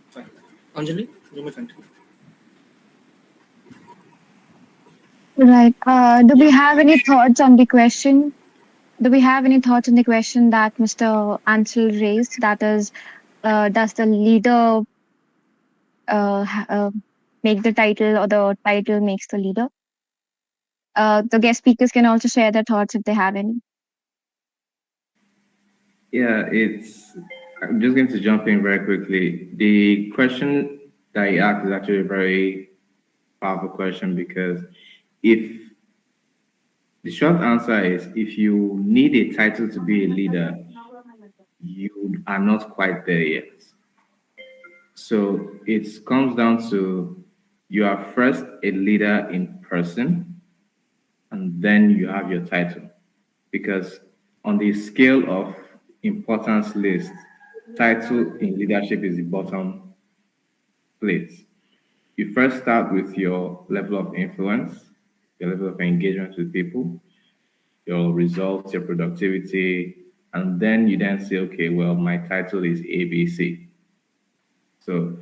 Fine. Anjali, you may continue.
Right. Do we have any thoughts on the question? Do we have any thoughts on the question that Mr. Ansel raised? That is, does the leader make the title, or the title makes the leader? The guest speakers can also share their thoughts if they have any.
Yeah, I'm just going to jump in very quickly. The question that you asked is actually very powerful question because if the short answer is if you need a title to be a leader, you are not quite there yet. So it comes down to you are first a leader in person, and then you have your title. Because on the scale of importance list, title in leadership is the bottom place. You first start with your level of influence, your level of engagement with people, your results, your productivity, and then you then say, okay, well, my title is ABC. So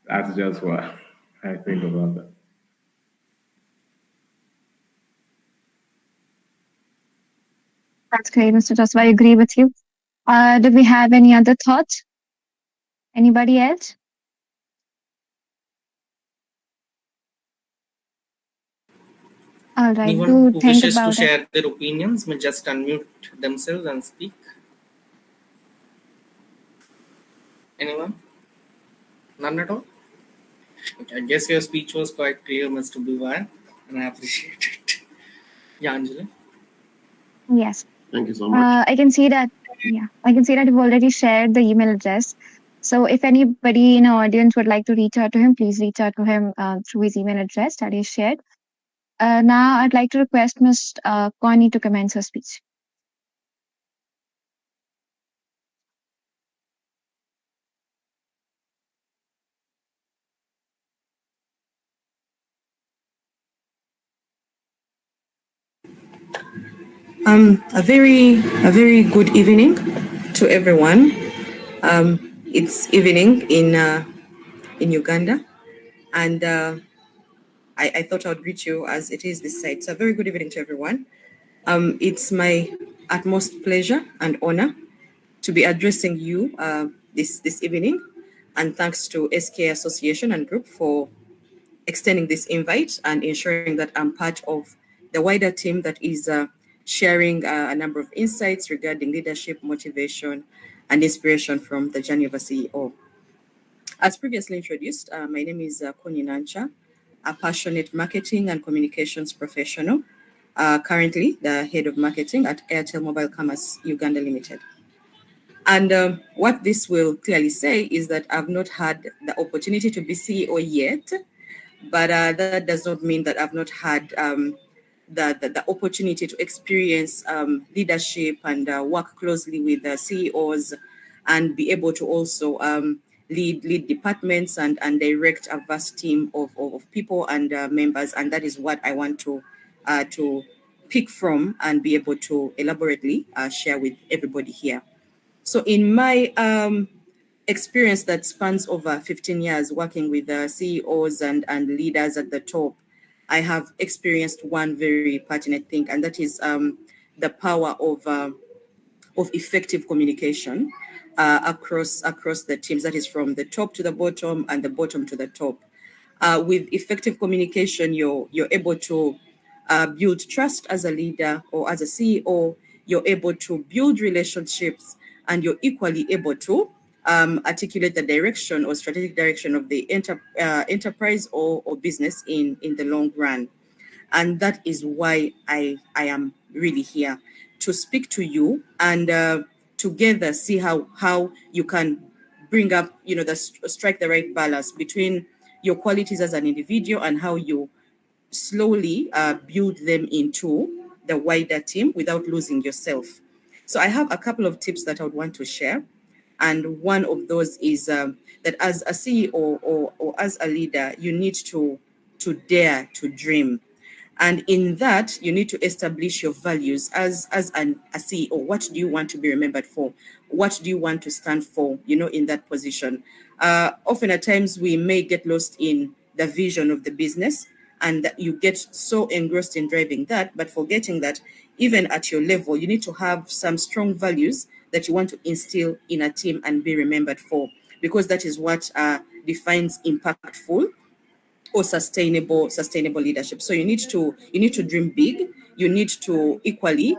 that's just what I think about that.
That's great, Mr. Joseph. I agree with you. Do we have any other thoughts? Anybody else? All right.
Anyone
Do
who
think
wishes to
about it.
share their opinions may just unmute themselves and speak. Anyone? None at all? Okay, I guess your speech was quite clear, Mr. Bivan, and I appreciate it. Yeah, Anjali?
Yes.
Thank you so much.
I can see that. Yeah, I can see that you've already shared the email address. So if anybody in our audience would like to reach out to him, please reach out to him through his email address that he shared. Now I'd like to request Ms. Connie to commence her speech.
A very good evening to everyone. It's evening in Uganda, and I thought I would greet you as it is this side. So a very good evening to everyone. It's my utmost pleasure and honor to be addressing you this evening, and thanks to SK Association and Group for extending this invite and ensuring that I'm part of the wider team that is sharing a number of insights regarding leadership, motivation, and inspiration from the journey of a CEO. As previously introduced, my name is Kuni Nancha, a passionate marketing and communications professional, currently the head of marketing at Airtel Mobile Commerce Uganda Limited. And what this will clearly say is that I've not had the opportunity to be CEO yet, but that does not mean that I've not had the opportunity to experience leadership and work closely with the CEOs and be able to also lead departments and direct a vast team of people and members. And that is what I want to pick from and be able to elaborately share with everybody here. So in my experience that spans over 15 years working with CEOs and leaders at the top, I have experienced one very pertinent thing, and that is the power of effective communication across the teams. That is from the top to the bottom and the bottom to the top. With effective communication, you're able to build trust as a leader or as a CEO. You're able to build relationships, and you're equally able to articulate the direction or strategic direction of the enterprise or business in the long run. And that is why I am really here to speak to you and together see how you can bring up, strike the right balance between your qualities as an individual and how you slowly build them into the wider team without losing yourself. So I have a couple of tips that I would want to share. And one of those is that as a CEO or as a leader, you need to dare to dream. And in that, you need to establish your values as a CEO. What do you want to be remembered for? What do you want to stand for, in that position? Often at times, we may get lost in the vision of the business, and that you get so engrossed in driving that, but forgetting that even at your level, you need to have some strong values that you want to instill in a team and be remembered for, because that is what defines impactful or sustainable leadership. So you need to dream big. You need to equally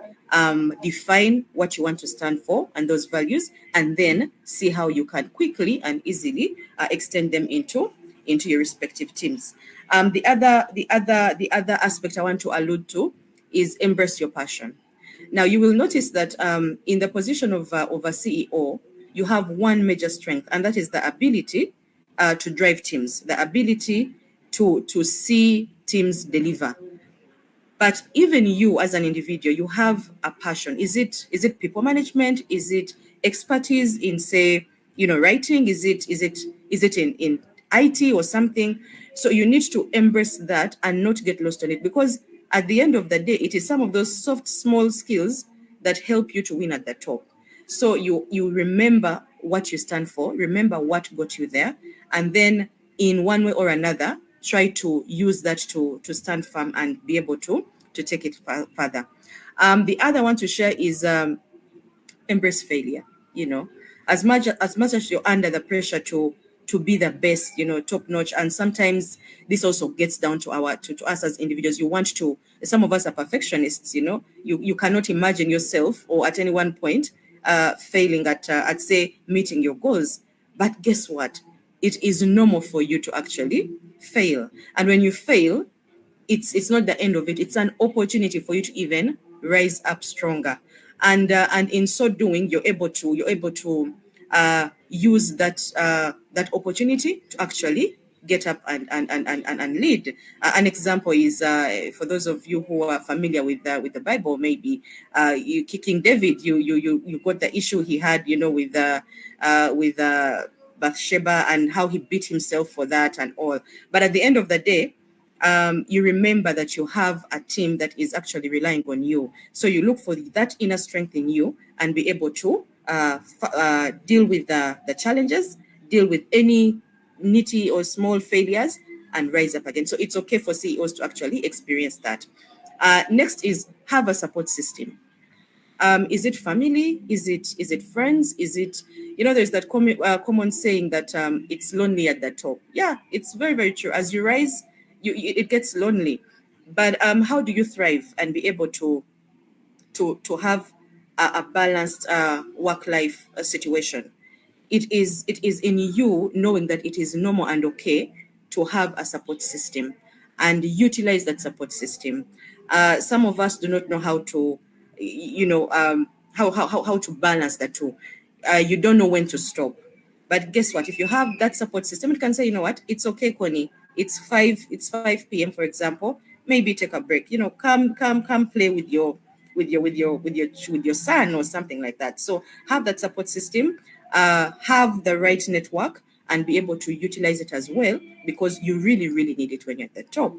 define what you want to stand for and those values, and then see how you can quickly and easily extend them into your respective teams. The other aspect I want to allude to is embrace your passion. Now you will notice that in the position of a CEO, you have one major strength, and that is the ability to drive teams, the ability to see teams deliver. But even you as an individual, you have a passion. Is it people management? Is it expertise in, say, writing? Is it in IT or something? So you need to embrace that and not get lost on it, because at the end of the day, it is some of those soft, small skills that help you to win at the top. So you remember what you stand for, remember what got you there, and then in one way or another, try to use that to stand firm and be able to take it further. The other one to share is embrace failure. As much as you're under the pressure to be the best, top notch, and sometimes this also gets down to us as individuals. You want to. Some of us are perfectionists. You cannot imagine yourself or at any one point failing at say meeting your goals. But guess what? It is normal for you to actually fail, and when you fail, it's not the end of it. It's an opportunity for you to even rise up stronger, and in so doing, you're able to use that opportunity to actually get up and lead. An example is for those of you who are familiar with the Bible, maybe you King David, you got the issue he had, with Bathsheba, and how he beat himself for that and all. But at the end of the day, you remember that you have a team that is actually relying on you. So you look for that inner strength in you and be able to deal with the challenges, deal with any nitty or small failures, and rise up again. So it's okay for CEOs to actually experience that. Next is have a support system. Is it family? Is it friends? Is it, there's that common saying that it's lonely at the top. Yeah, it's very, very true. As you rise, it gets lonely. But how do you thrive and be able to have a balanced work-life situation? It is in you knowing that it is normal and okay to have a support system and utilize that support system. Some of us do not know how to, how to balance the two. You don't know when to stop. But guess what? If you have that support system, it can say, what, it's okay, Connie. It's 5 p.m., for example. Maybe take a break. Come play with your son or something like that. So have that support system, have the right network, and be able to utilize it as well, because you really, really need it when you're at the top.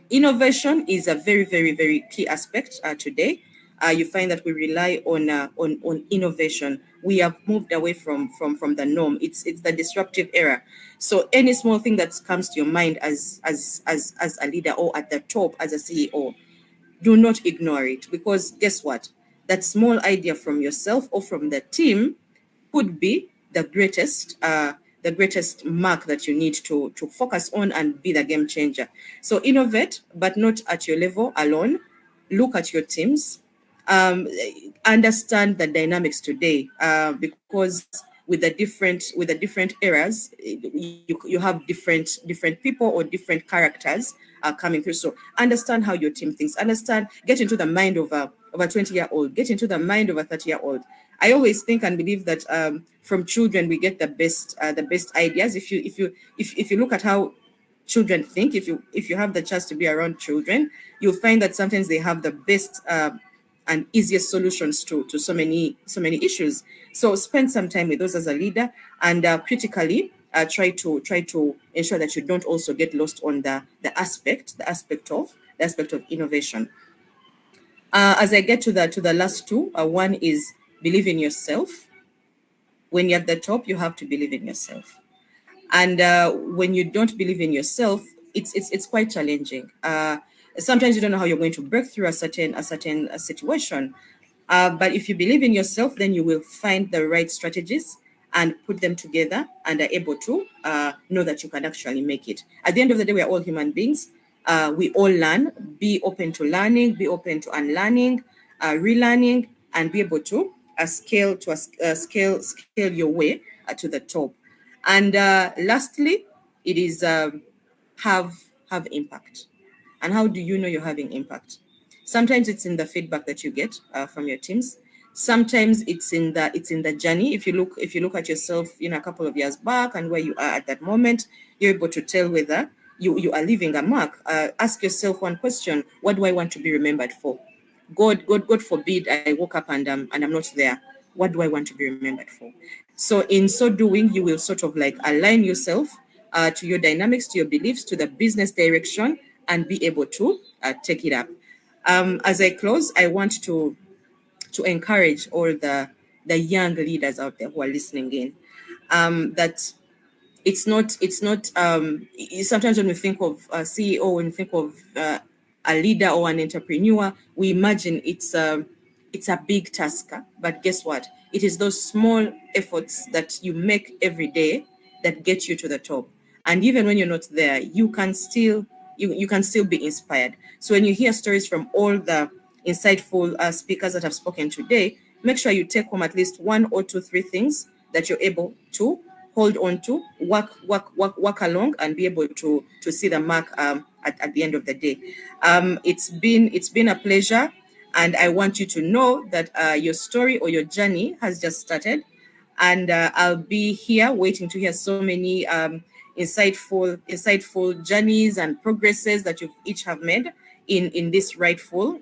Innovation is a very, very, very key aspect today. You find that we rely on innovation. We have moved away from the norm. It's the disruptive era. So any small thing that comes to your mind as a leader or at the top as a CEO, do not ignore it, because guess what? That small idea from yourself or from the team could be the greatest mark that you need to focus on and be the game changer. So innovate, but not at your level alone. Look at your teams, understand the dynamics today, because with the different eras, you have different people or different characters coming through. So understand how your team thinks. Get into the mind of a 20-year-old. Get into the mind of a 30-year-old. I always think and believe that from children we get the best ideas. If you look at how children think, if you have the chance to be around children, you'll find that sometimes they have the best and easiest solutions to so many issues. So spend some time with those as a leader, and critically try to ensure that you don't also get lost on the aspect of innovation. As I get to the last two, one is believe in yourself. When you're at the top, you have to believe in yourself. And when you don't believe in yourself, it's quite challenging. Sometimes you don't know how you're going to break through a certain situation. But if you believe in yourself, then you will find the right strategies and put them together and are able to know that you can actually make it. At the end of the day, we are all human beings. We all learn. Be open to learning, be open to unlearning, relearning, and be able to scale your way to the top. And lastly, it is have impact. And how do you know you're having impact? Sometimes it's in the feedback that you get from your teams. Sometimes it's in the journey. If you look at yourself, a couple of years back and where you are at that moment, you're able to tell whether you are leaving a mark. Ask yourself one question: what do I want to be remembered for? God forbid I woke up and I'm not there. What do I want to be remembered for? So in so doing, you will sort of like align yourself to your dynamics, to your beliefs, to the business direction, and be able to take it up. As I close, I want to encourage all the young leaders out there who are listening in, that it's not sometimes when we think of a CEO, when we think of a leader or an entrepreneur, we imagine it's a big task. But guess what? It is those small efforts that you make every day that get you to the top. And even when you're not there, you can still be inspired. So when you hear stories from all the insightful speakers that have spoken today, make sure you take home at least 1 or 2, 3 things that you're able to hold on to, work along, and be able to see the mark at the end of the day. It's been a pleasure, and I want you to know that your story or your journey has just started, and I'll be here waiting to hear so many insightful journeys and progresses that you each have made in this rightful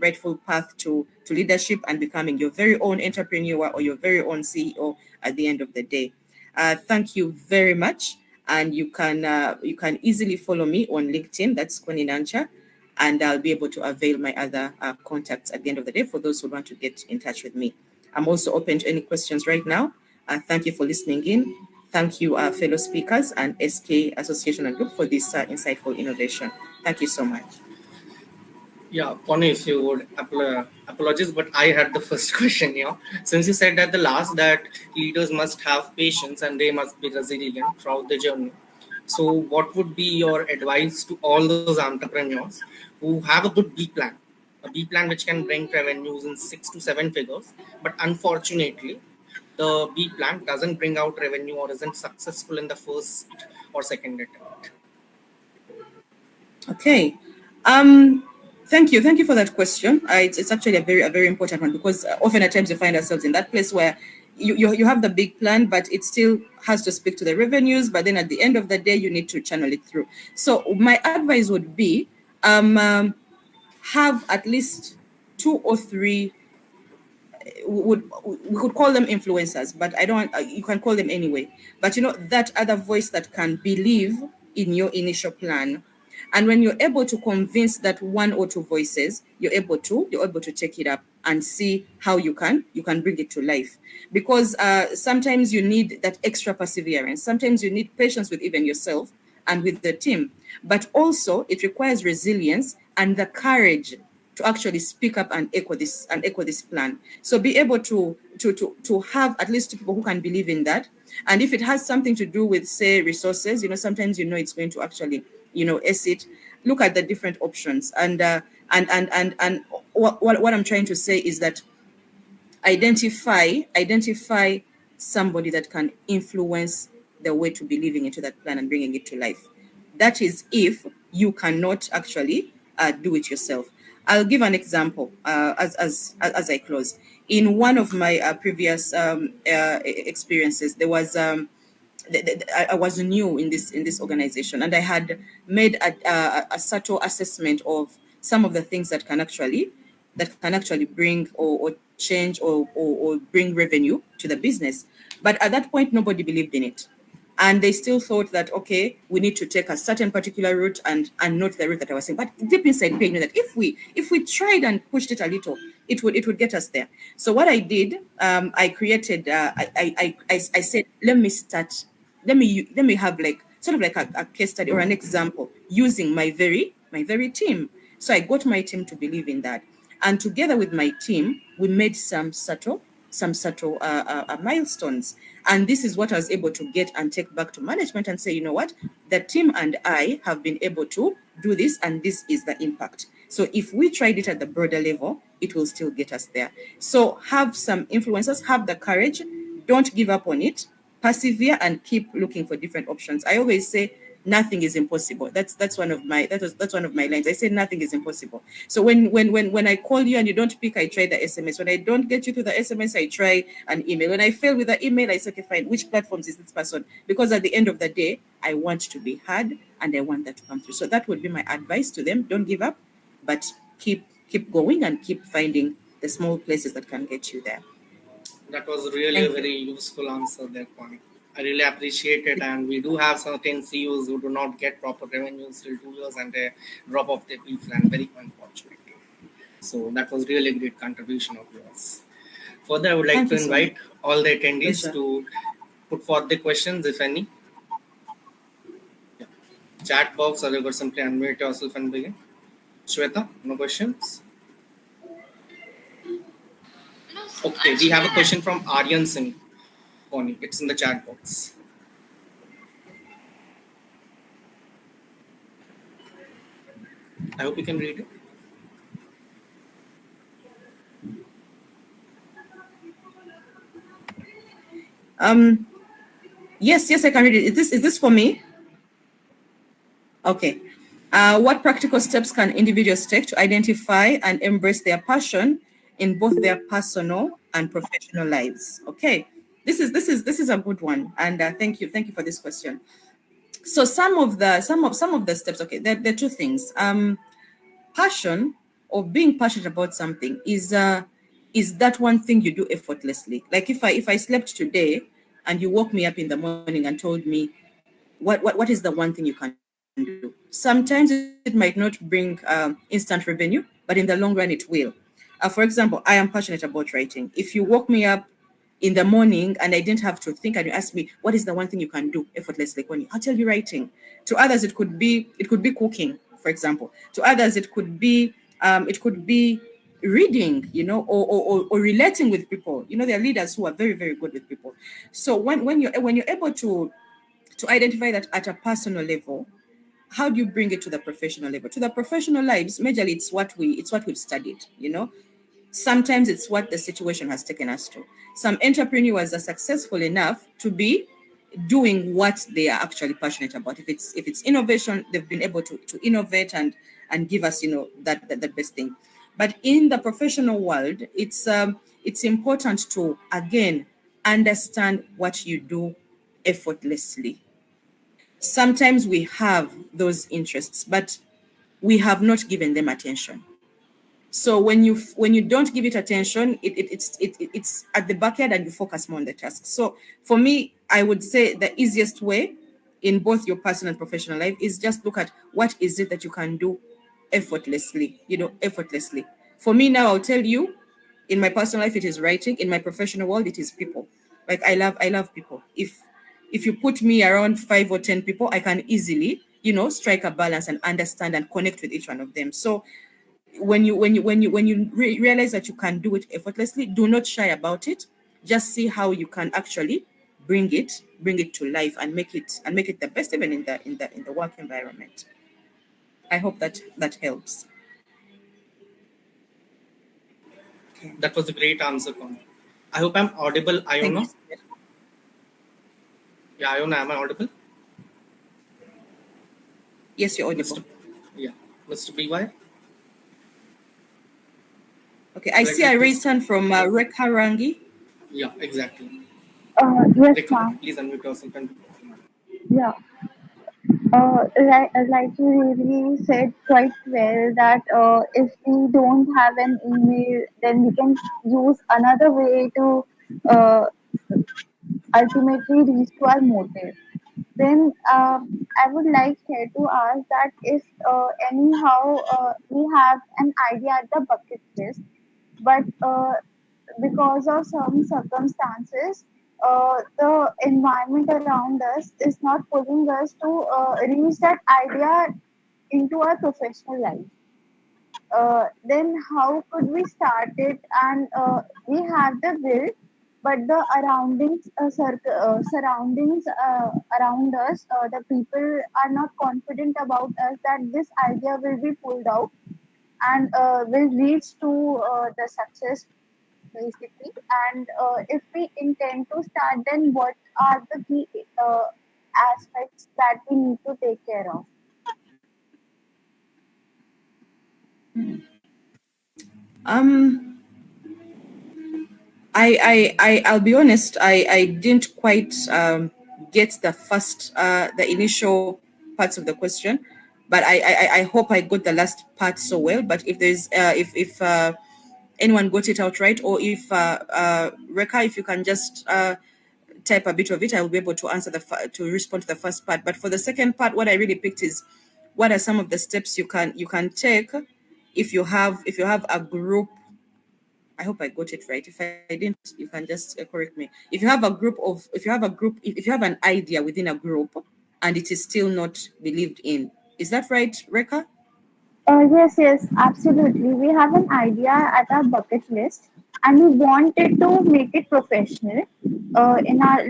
path to leadership and becoming your very own entrepreneur or your very own CEO at the end of the day. Thank you very much, and you can easily follow me on LinkedIn. That's Connie Nancha, and I'll be able to avail my other contacts at the end of the day for those who want to get in touch with me. I'm also open to any questions right now. Thank you for listening in. Thank you, fellow speakers and SK Association and Group for this insightful innovation. Thank you so much.
Yeah, Connie, if you would apologize, but I had the first question here. Since you said at the last that leaders must have patience and they must be resilient throughout the journey. So what would be your advice to all those entrepreneurs who have a good B plan which can bring revenues in 6 to 7 figures, but unfortunately, the B plan doesn't bring out revenue or isn't successful in the first or second attempt?
Okay. Thank you for that question. It's actually a very important one, because often at times we find ourselves in that place where you have the big plan, but it still has to speak to the revenues. But then at the end of the day, you need to channel it through. So my advice would be have at least 2 or 3. We could call them influencers, but I don't. You can call them anyway. But that other voice that can believe in your initial plan. And when you're able to convince that 1 or 2 voices, you're able to take it up and see how you can bring it to life. Because sometimes you need that extra perseverance. Sometimes you need patience with even yourself and with the team. But also it requires resilience and the courage to actually speak up and echo this plan. So be able to have at least 2 people who can believe in that. And if it has something to do with, say, resources, sometimes it's going to actually exit. Look at the different options, and what I'm trying to say is that identify somebody that can influence the way to believing into that plan and bringing it to life. That is if you cannot actually do it yourself. I'll give an example as I close. In one of my previous experiences, there was I was new in this organization, and I had made a subtle assessment of some of the things that can actually bring or change or bring revenue to the business. But at that point, nobody believed in it. And they still thought that, okay, we need to take a certain particular route and not the route that I was saying. But deep inside, you know that if we tried and pushed it a little, it would get us there. So what I did, I created, I said, let me have like sort of like a case study or an example using my very team. So I got my team to believe in that, and together with my team, we made some subtle milestones. And this is what I was able to get and take back to management and say, you know what, the team and I have been able to do this, and this is the impact. So if we tried it at the broader level, it will still get us there. So have some influencers, have the courage, don't give up on it, persevere, and keep looking for different options. I always say, nothing is impossible. That's one of my that's one of my lines. I say nothing is impossible. So when I call you and you don't pick, I try the SMS. When I don't get you to the SMS, I try an email. When I fail with the email, I say, okay, fine, which platforms is this person? Because at the end of the day, I want to be heard and I want that to come through. So that would be my advice to them. Don't give up, but keep going and keep finding the small places that can get you there.
That was really
Thank
a
you.
very useful answer there, Connie. I really appreciate it. And we do have certain CEOs who do not get proper revenues till 2 years and they drop off their people, and very unfortunate. So that was really a great contribution of yours. Further, I would like
Thank
to
you so
invite all the attendees
Pleasure.
to put forth the questions, if any. Yeah. Chat box, or you could simply unmute yourself and begin. Shweta, no questions? Okay, we have a question from Aryan Singh. Connie, it's in the chat box. I hope you can read it.
Yes, I can read it. Is this for me? Okay. What practical steps can individuals take to identify and embrace their passion in both their personal and professional lives? Okay. This is a good one, and thank you for this question. So some of the steps. Okay, there are two things. Passion, or being passionate about something, is that one thing you do effortlessly. Like if I slept today and you woke me up in the morning and told me what is the one thing you can do. Sometimes it might not bring instant revenue, but in the long run it will. For example, I am passionate about writing. If you woke me up in the morning and I didn't have to think and you ask me what is the one thing you can do effortlessly, I'll tell you writing. To others it could be cooking, for example. To others it could be reading, or relating with people. There are leaders who are very, very good with people. So when you're able to identify that at a personal level, how do you bring it to the professional level? To the professional lives, majorly it's what we've studied. Sometimes it's what the situation has taken us to. Some entrepreneurs are successful enough to be doing what they are actually passionate about. If it's innovation, they've been able to innovate and give us that the best thing. But in the professional world, it's important to again understand what you do effortlessly. Sometimes we have those interests, but we have not given them attention. So when you don't give it attention, it's at the backyard and you focus more on the task. So for me, I would say the easiest way in both your personal and professional life is just look at what is it that you can do effortlessly, effortlessly. For me now, I'll tell you, in my personal life, it is writing. In my professional world, it is people. Like I love people. If you put me around 5 or 10 people, I can easily, strike a balance and understand and connect with each one of them. So when you realize that you can do it effortlessly, do not shy about it. Just see how you can actually bring it to life and make it the best, even in the work environment. I hope that helps. Okay.
That was a great answer, Connie. I hope I'm audible, Iona. Yeah, Iona, am I audible?
Yes, you're audible.
Mr. BY.
Okay, I see a raised hand from Rekha Rangi.
Yeah, exactly.
Yes,
Rekha,
ma'am.
please unmute yourself.
Yeah. Like you really said quite well that if we don't have an email, then we can use another way to uh, ultimately reach to our motive. Then I would like here to ask that if anyhow we have an idea at the bucket list, but because of some circumstances, the environment around us is not pulling us to reach that idea into our professional life. Then how could we start it? And we have the will, but the surroundings around us, the people are not confident about us that this idea will be pulled out and will reach to the success basically. And if we intend to start, then what are the key aspects that we need to take care of?
Um, I'll be honest. I didn't quite get the initial parts of the question, but I hope I got the last part so well. But if there's if anyone got it out right, or if Reka, if you can just type a bit of it, I will be able to answer to respond to the first part. But for the second part, what I really picked is what are some of the steps you can take if you have a group. I hope I got it right. If I didn't, you can just correct me. If you have an idea within a group and it is still not believed in, is that right, Reka?
Yes, absolutely. We have an idea at our bucket list, and we wanted to make it professional. In our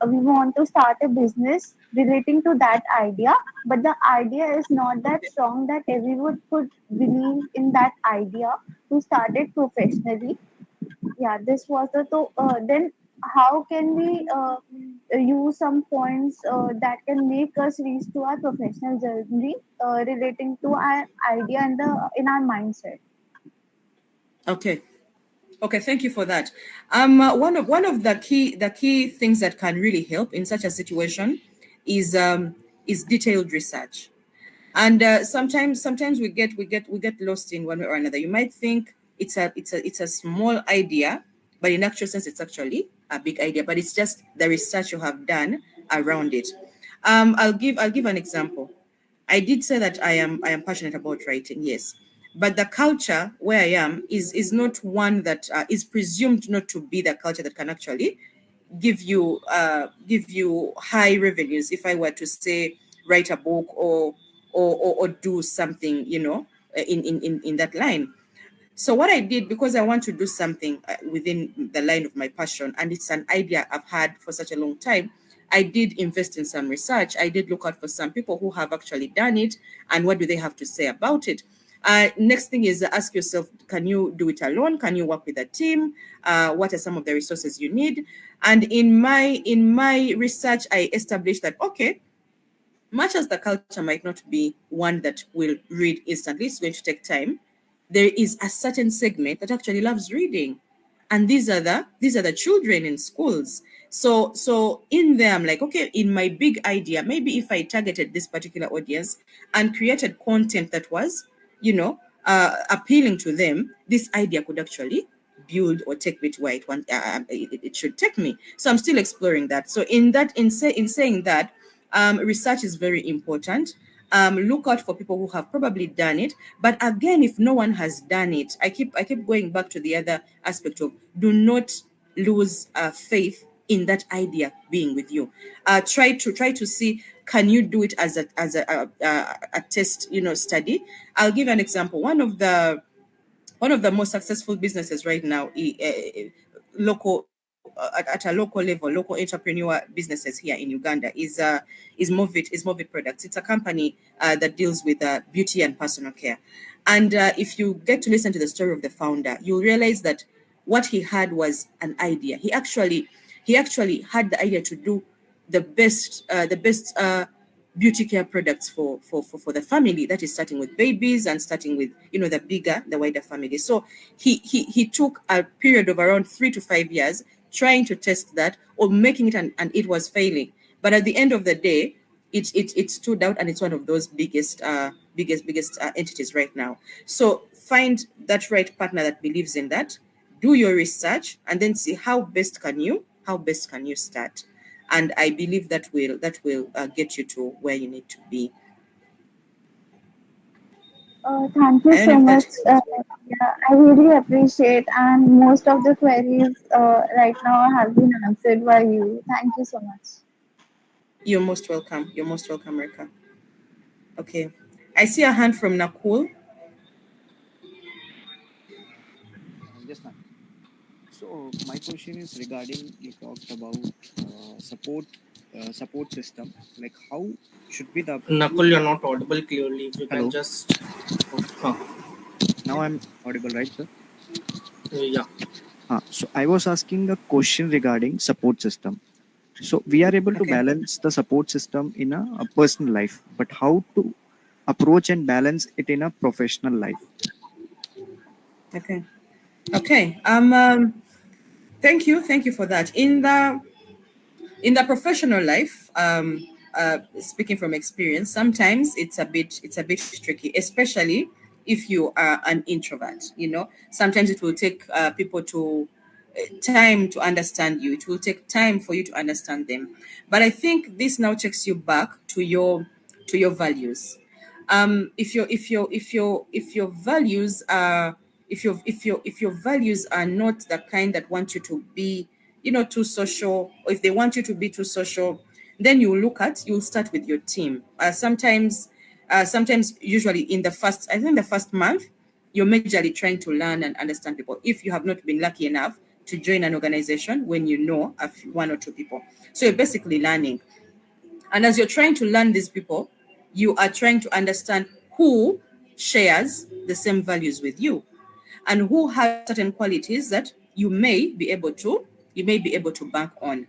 we want to start a business relating to that idea, but the idea is not that strong that everyone could believe in that idea to start it professionally. Yeah, this was the then how can we use some points that can make us reach to our professional journey relating to our idea and in our mindset.
Okay, thank you for that. One of the key things that can really help in such a situation is detailed research. And sometimes we get lost in one way or another. You might think it's a small idea, but in actual sense, it's actually a big idea. But it's just the research you have done around it. I'll give an example. I did say that I am passionate about writing, yes, but the culture where I am is not one that is presumed not to be the culture that can actually give you high revenues. If I were to say write a book or do something, in that line. So what I did, because I want to do something within the line of my passion, and it's an idea I've had for such a long time, I did invest in some research. I did look out for some people who have actually done it and what do they have to say about it. Next thing is ask yourself, can you do it alone? Can you work with a team? What are some of the resources you need? And in my research, I established that, okay, much as the culture might not be one that will read instantly, it's going to take time. There is a certain segment that actually loves reading, and these are the children in schools. So in there, I'm like, okay, in my big idea, maybe if I targeted this particular audience and created content that was, appealing to them, this idea could actually build or take me to where it should take me. So I'm still exploring that. So in saying that, research is very important. Look out for people who have probably done it. But again, if no one has done it, I keep going back to the other aspect of do not lose faith in that idea being with you. Try to see, can you do it as a test study. I'll give an example. One of the most successful businesses right now, local at a local level, local entrepreneur businesses here in Uganda is Movit Products. It's a company that deals with beauty and personal care. And if you get to listen to the story of the founder, you'll realize that what he had was an idea. He actually had the idea to do the best beauty care products for the family that is starting with babies and starting with the wider family. So he took a period of around 3 to 5 years trying to test that or making it, and it was failing. But at the end of the day, it stood out, and it's one of those biggest entities right now. So find that right partner that believes in that. Do your research and then see how best can you start. And I believe that will get you to where you need to be.
Thank you so much. I really appreciate, and most of the queries right now have been answered by you. Thank you so much.
You're most welcome. Reka. Okay. I see a hand from Nakul.
Yes, ma'am. So my question is regarding, you talked about support system. Like, how should be the
Nakul, you're not audible clearly. If you
Hello?
can just
Now I'm audible, right, sir?
yeah.
So I was asking a question regarding support system. So we are able to
Okay.
balance the support system in a personal life, but how to approach and balance it in a professional life?
Okay. Okay. Thank you for that. In the professional life, speaking from experience, sometimes it's a bit tricky, especially if you are an introvert. You know, sometimes it will take people to time to understand you. It will take time for you to understand them. But I think this now takes you back to your values. If your values are if your values are not the kind that want you to be, you know, too social, or if they want you to be too social, then you'll start with your team. Sometimes usually in the first month, you're majorly trying to learn and understand people, if you have not been lucky enough to join an organization when you know one or two people. So you're basically learning. And as you're trying to learn these people, you are trying to understand who shares the same values with you and who has certain qualities that you may be able to bank on.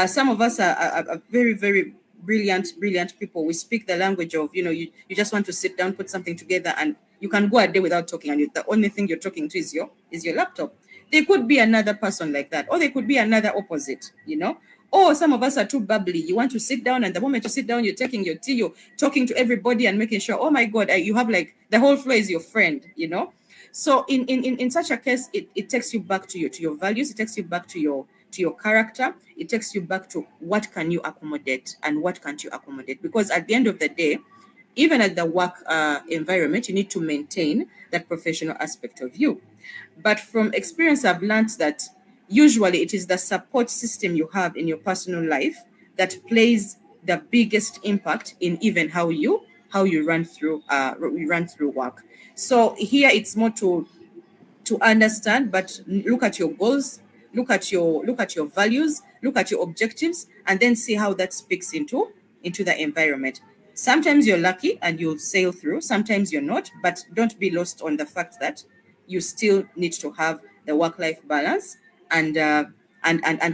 Some of us are very, very brilliant people. We speak the language of, you just want to sit down, put something together, and you can go a day without talking, and the only thing you're talking to is your laptop. There could be another person like that, or there could be another opposite, Or some of us are too bubbly. You want to sit down, and the moment you sit down, you're taking your tea, you're talking to everybody and making sure, oh my God, you have like the whole floor is your friend. So in such a case, it takes you back to your values. It takes you back to your character. It takes you back to what can you accommodate and what can't you accommodate. Because at the end of the day, even at the work environment, you need to maintain that professional aspect of you. But from experience, I've learned that usually it is the support system you have in your personal life that plays the biggest impact in even how you run through work. So here it's more to understand, but look at your goals, look at your values, look at your objectives, and then see how that speaks into the environment. Sometimes you're lucky and you'll sail through, sometimes you're not, but don't be lost on the fact that you still need to have the work-life balance and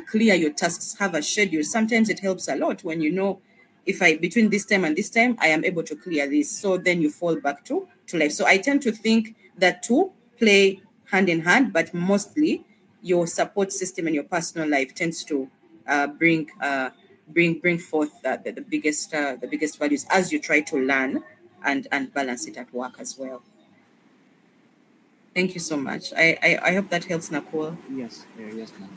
clear your tasks, have a schedule. Sometimes it helps a lot when you know, if I between this time and this time I am able to clear this, so then you fall back to life. So I tend to think that two play hand in hand, but mostly your support system and your personal life tends to bring forth the biggest values as you try to learn and balance it at work as well. Thank you so much. I hope that helps, Nakul.
Yes, yes, ma'am.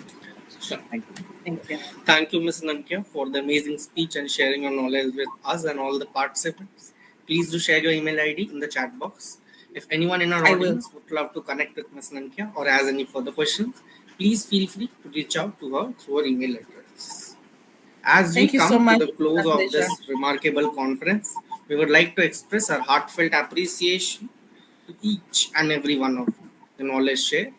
Sure.
Thank you.
Thank you.
Thank you, Ms. Nankia, for the amazing speech and sharing your knowledge with us and all the participants. Please do share your email ID in the chat box. If anyone in our audience would love to connect with Ms. Nankia or has any further questions, please feel free to reach out to her through her email address. As we come to the close of this remarkable conference, we would like to express our heartfelt appreciation to each and every one of you. The knowledge shared,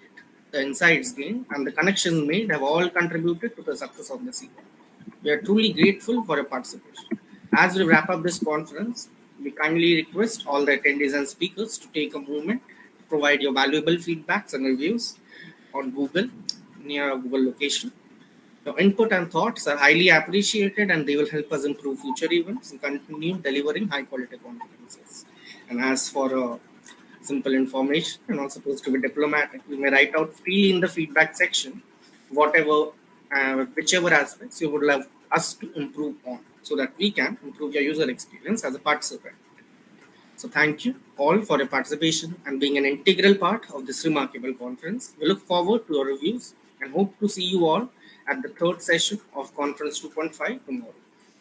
the insights gained, and the connections made have all contributed to the success of this event. We are truly grateful for your participation. As we wrap up this conference, we kindly request all the attendees and speakers to take a moment to provide your valuable feedbacks and reviews on Google, near a Google location. Your input and thoughts are highly appreciated, and they will help us improve future events and continue delivering high quality conferences. And as for simple information and not supposed to be diplomatic, we may write out freely in the feedback section whichever aspects you would love us to improve on, so that we can improve your user experience as a participant. So thank you all for your participation and being an integral part of this remarkable conference. We look forward to your reviews and hope to see you all at the third session of Conference 2.5 tomorrow.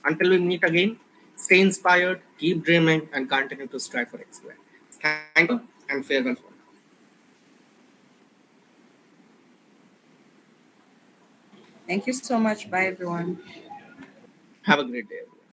Until we meet again, stay inspired, keep dreaming, and continue to strive for excellence. Thank you and farewell for now.
Thank you so much. Bye, everyone.
Have a great day.